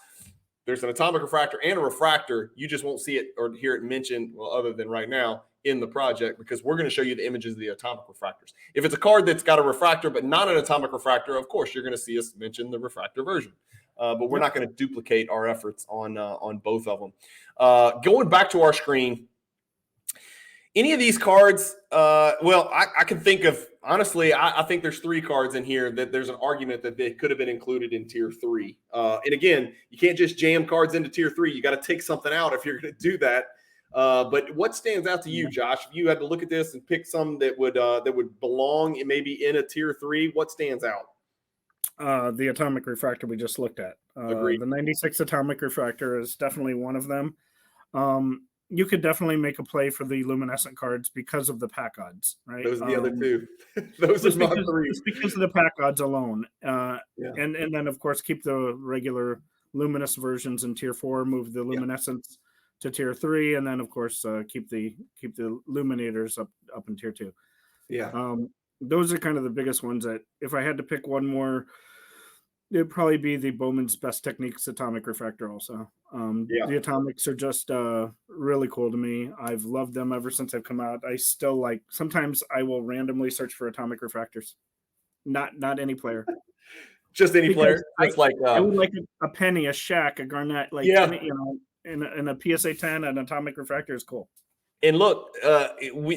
S1: there's an atomic refractor and a refractor. You just won't see it or hear it mentioned, well, other than right now in the project, because we're going to show you the images of the atomic refractors. If it's a card that's got a refractor but not an atomic refractor, of course, you're going to see us mention the refractor version. But we're not going to duplicate our efforts on both of them. Going back to our screen, any of these cards, I can think of, honestly, I think there's 3 cards in here that there's an argument that they could have been included in tier 3. And again, you can't just jam cards into tier 3. You got to take something out if you're going to do that. But what stands out to you, Josh? If you had to look at this and pick some that would belong maybe in a tier 3, what stands out?
S2: The atomic refractor we just looked at.
S1: Agreed.
S2: The 96 atomic refractor is definitely one of them. You could definitely make a play for the luminescent cards because of the pack odds, right?
S1: Those are the other 2. Those are my 3.
S2: Just because of the pack odds alone. And then, of course, keep the regular luminous versions in tier 4, move the luminescence to tier 3, and then, of course, keep the luminators up in tier 2.
S1: Yeah.
S2: Those are kind of the biggest ones that, if I had to pick one more, it'd probably be the Bowman's Best Techniques atomic refractor also. The atomics are just really cool to me. I've loved them ever since they've come out. I still sometimes I will randomly search for atomic refractors. Not any player.
S1: Just any player?
S2: I would like a Penny, a Shaq, a Garnett, in a PSA 10, an atomic refractor is cool.
S1: And look,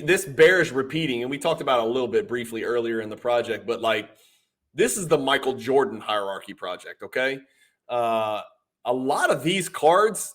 S1: this bears repeating, and we talked about it a little bit briefly earlier in the project, but this is the Michael Jordan hierarchy project, okay? A lot of these cards,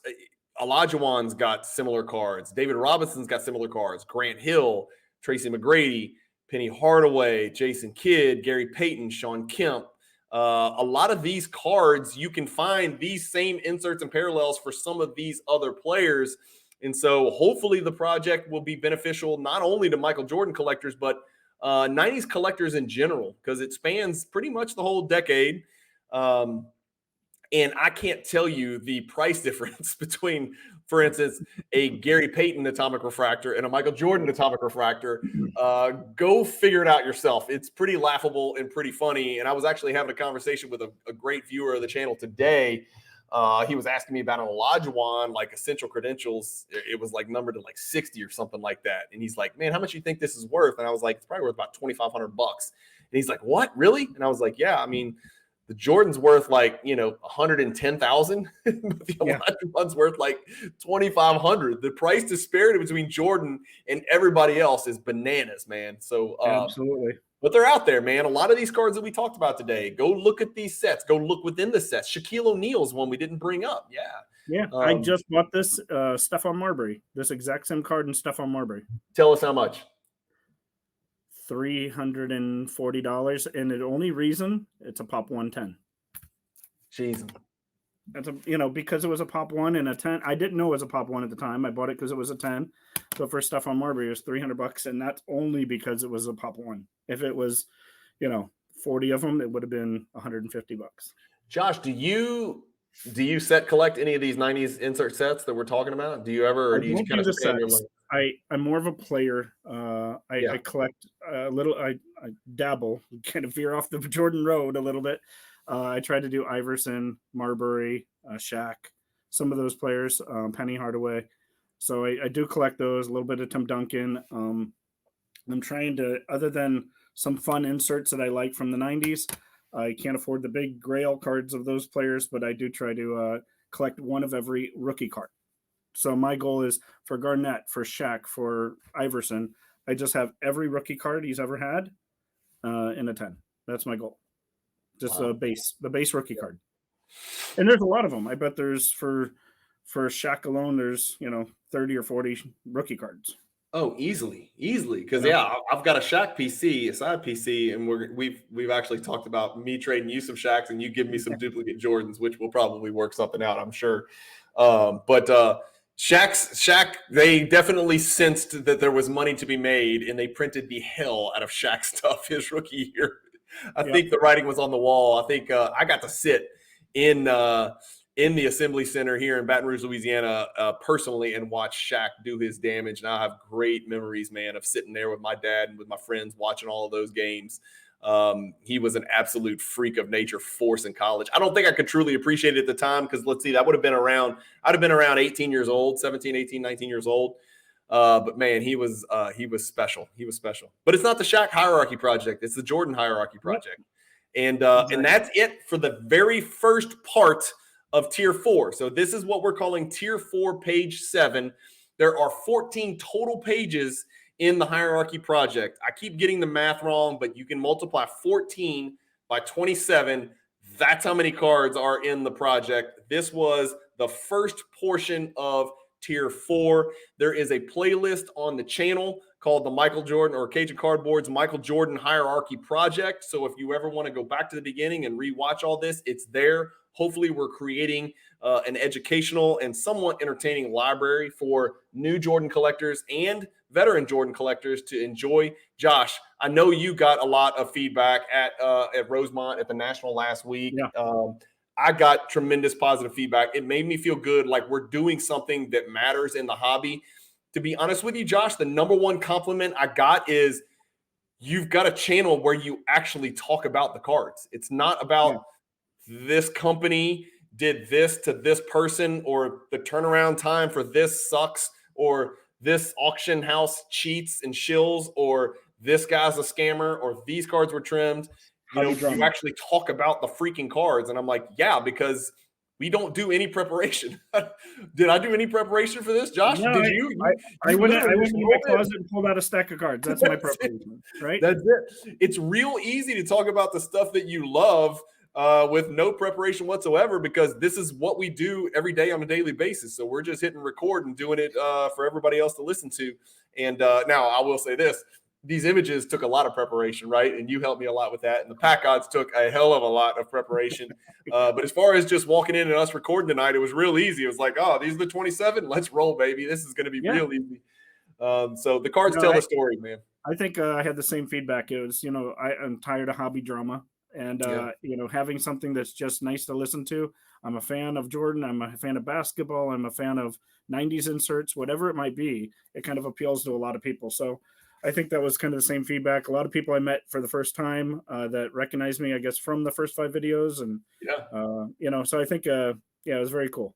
S1: Olajuwon's got similar cards. David Robinson's got similar cards. Grant Hill, Tracy McGrady, Penny Hardaway, Jason Kidd, Gary Payton, Sean Kemp. A lot of these cards, you can find these same inserts and parallels for some of these other players. And so hopefully the project will be beneficial not only to Michael Jordan collectors, but 90s collectors in general, because it spans pretty much the whole decade. And I can't tell you the price difference between, for instance, a Gary Payton atomic refractor and a Michael Jordan atomic refractor. Go figure it out yourself. It's pretty laughable and pretty funny. And I was actually having a conversation with a great viewer of the channel today. He was asking me about an Olajuwon, essential credentials. It was numbered to 60 or something like that. And he's like, man, how much do you think this is worth? And I was like, it's probably worth about $2,500. And he's like, what, really? And I was like, yeah, I mean, the Jordan's worth 110,000, but the Olajuwon's worth 2,500. The price disparity between Jordan and everybody else is bananas, man. So
S2: absolutely.
S1: But they're out there, man. A lot of these cards that we talked about today, go look at these sets. Go look within the sets. Shaquille O'Neal's one we didn't bring up.
S2: Yeah. I just bought this Stephon Marbury, this exact same card in Stephon Marbury.
S1: Tell us how much.
S2: $340, and the only reason it's a pop 110.
S1: Jeez.
S2: That's because it was a pop 1 and a 10. I didn't know it was a pop 1 at the time. I bought it because it was a 10. So for Stephon Marbury, it was $300, and that's only because it was a pop 1. If it was, 40 of them, it would have been $150.
S1: Josh, do you set collect any of these 90s insert sets that we're talking about? Do you ever, or do you kind of spend your money?
S2: I'm more of a player. I collect a little. I dabble, kind of veer off the Jordan road a little bit. I try to do Iverson, Marbury, Shaq, some of those players, Penny Hardaway. So I do collect those, a little bit of Tim Duncan. I'm trying to, other than some fun inserts that I like from the 90s, I can't afford the big grail cards of those players, but I do try to collect one of every rookie card. So my goal is for Garnett, for Shaq, for Iverson, I just have every rookie card he's ever had in a 10. That's my goal. Just the base rookie card. And there's a lot of them. I bet there's for Shaq alone, there's 30 or 40 rookie cards.
S1: Oh, easily. Because I've got a Shaq PC, a side PC, and we've actually talked about me trading you some Shaqs and you give me some duplicate Jordans, which will probably work something out, I'm sure. But Shaq, they definitely sensed that there was money to be made, and they printed the hell out of Shaq stuff his rookie year. I think the writing was on the wall. I think I got to sit in the Assembly Center here in Baton Rouge, Louisiana, personally, and watch Shaq do his damage. And I have great memories, man, of sitting there with my dad and with my friends watching all of those games. He was an absolute freak of nature force in college. I don't think I could truly appreciate it at the time because let's see, that would have been around, I'd have been around 18 years old, 17, 18, 19 years old. But man, he was special. He was special. But it's not the Shaq hierarchy project. It's the Jordan hierarchy project. And that's it for the very first part of tier 4. So this is what we're calling tier 4, page 7. There are 14 total pages in the hierarchy project. I keep getting the math wrong, but you can multiply 14 by 27. That's how many cards are in the project. This was the first portion of tier 4. There is a playlist on the channel called the Michael Jordan or Cajun Cardboard's Michael Jordan Hierarchy Project. So if you ever want to go back to the beginning and rewatch all this, it's there. Hopefully we're creating an educational and somewhat entertaining library for new Jordan collectors and veteran Jordan collectors to enjoy. Josh, I know you got a lot of feedback at Rosemont at the National last week. Yeah. I got tremendous positive feedback. It made me feel good, like we're doing something that matters in the hobby. To be honest with you, Josh, the number one compliment I got is you've got a channel where you actually talk about the cards. It's not about this company did this to this person, or the turnaround time for this sucks, or this auction house cheats and shills, or this guy's a scammer, or these cards were trimmed. You actually talk about the freaking cards. And I'm like, yeah, because we don't do any preparation. Did I do any preparation for this, Josh?
S2: No,
S1: did you?
S2: I went in my closet and pulled out a stack of cards. That's my preparation, right?
S1: That's it. It's real easy to talk about the stuff that you love with no preparation whatsoever, because this is what we do every day on a daily basis. So we're just hitting record and doing it for everybody else to listen to. And now I will say this. These images took a lot of preparation, right? And you helped me a lot with that. And the pack odds took a hell of a lot of preparation. But as far as just walking in and us recording tonight, it was real easy. It was like, oh, these are the 27. Let's roll, baby. This is going to be real easy. So the cards tell the story, man.
S2: I think I had the same feedback. It was, I'm tired of hobby drama. And, having something that's just nice to listen to. I'm a fan of Jordan. I'm a fan of basketball. I'm a fan of 90s inserts, whatever it might be. It kind of appeals to a lot of people. So I think that was kind of the same feedback. A lot of people I met for the first time that recognized me, I guess, from the first 5 videos. And, so I think, it was very cool.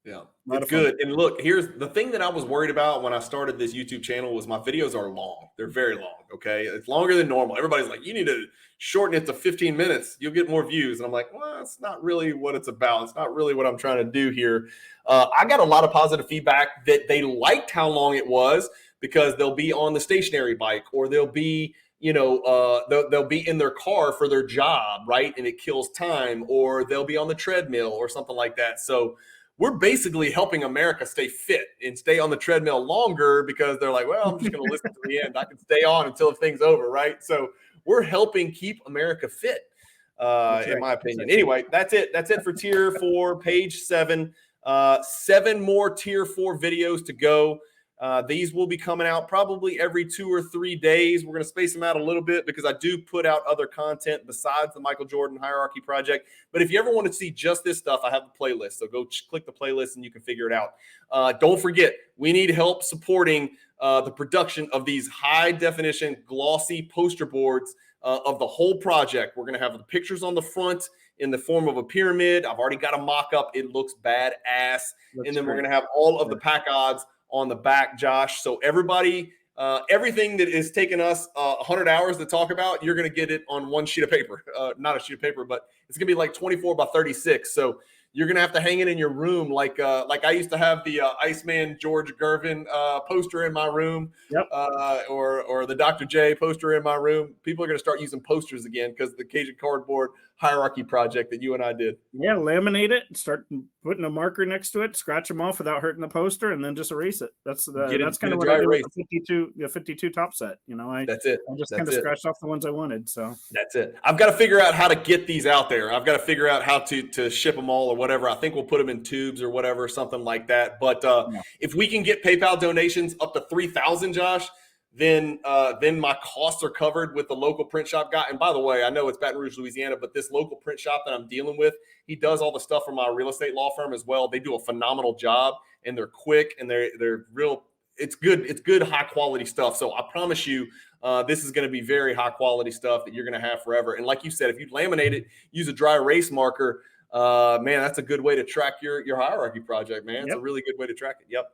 S1: Yeah, it's good. And look, here's the thing that I was worried about when I started this YouTube channel was my videos are long. They're very long, okay? It's longer than normal. Everybody's like, you need to shorten it to 15 minutes. You'll get more views. And I'm like, well, it's not really what it's about. It's not really what I'm trying to do here. I got a lot of positive feedback that they liked how long it was because they'll be on the stationary bike, or they'll be they'll be in their car for their job, right? And it kills time, or they'll be on the treadmill or something like that. So we're basically helping America stay fit and stay on the treadmill longer because they're like, well, I'm just going to listen to the end. I can stay on until the thing's over, right? So we're helping keep America fit, in my opinion. Anyway, that's it. That's it for tier 4, page 7. 7 more tier 4 videos to go. These will be coming out probably every 2 or 3 days. We're going to space them out a little bit because I do put out other content besides the Michael Jordan Hierarchy Project. But if you ever want to see just this stuff, I have the playlist. So go click the playlist and you can figure it out. Don't forget, we need help supporting the production of these high definition glossy poster boards of the whole project. We're going to have the pictures on the front in the form of a pyramid. I've already got a mock-up. It looks badass. And then we're going to have all of the pack odds on the back, Josh. So everybody, everything that is taking us 100 hours to talk about, you're going to get it on one sheet of paper. Not a sheet of paper, but it's going to be like 24 by 36. So you're going to have to hang it in your room like I used to have the Iceman George Gervin poster in my room, or the Dr. J poster in my room. People are going to start using posters again because of the Cajun Cardboard Hierarchy Project that you and I did.
S2: Yeah, laminate it, start putting a marker next to it, scratch them off without hurting the poster, and then just erase it. That's kind of what I did with the 52 top set.
S1: That's it.
S2: I just kind of scratched off the ones I wanted. So
S1: that's it. I've got to figure out how to get these out there. I've got to figure out how to ship them all or whatever. I think we'll put them in tubes or whatever, something like that. But if we can get PayPal donations up to 3,000, Josh, then my costs are covered with the local print shop guy. And by the way, I know it's Baton Rouge, Louisiana, but this local print shop that I'm dealing with, he does all the stuff for my real estate law firm as well. They do a phenomenal job, and they're quick, and they're real it's good. It's good, high quality stuff. So I promise you, this is going to be very high quality stuff that you're going to have forever. And like you said, if you laminate it, use a dry erase marker, man, that's a good way to track your hierarchy project, man. It's a really good way to track it. Yep.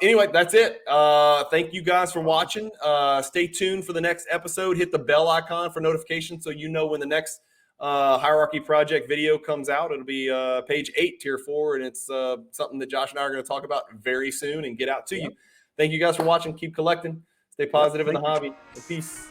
S1: Anyway, that's it. Thank you guys for watching. Stay tuned for the next episode. Hit the bell icon for notifications so you know when the next hierarchy project video comes out. It'll be page 8, tier 4, and it's something that Josh and I are going to talk about very soon and get out to you. Thank you guys for watching. Keep collecting. Stay positive in the hobby. And peace.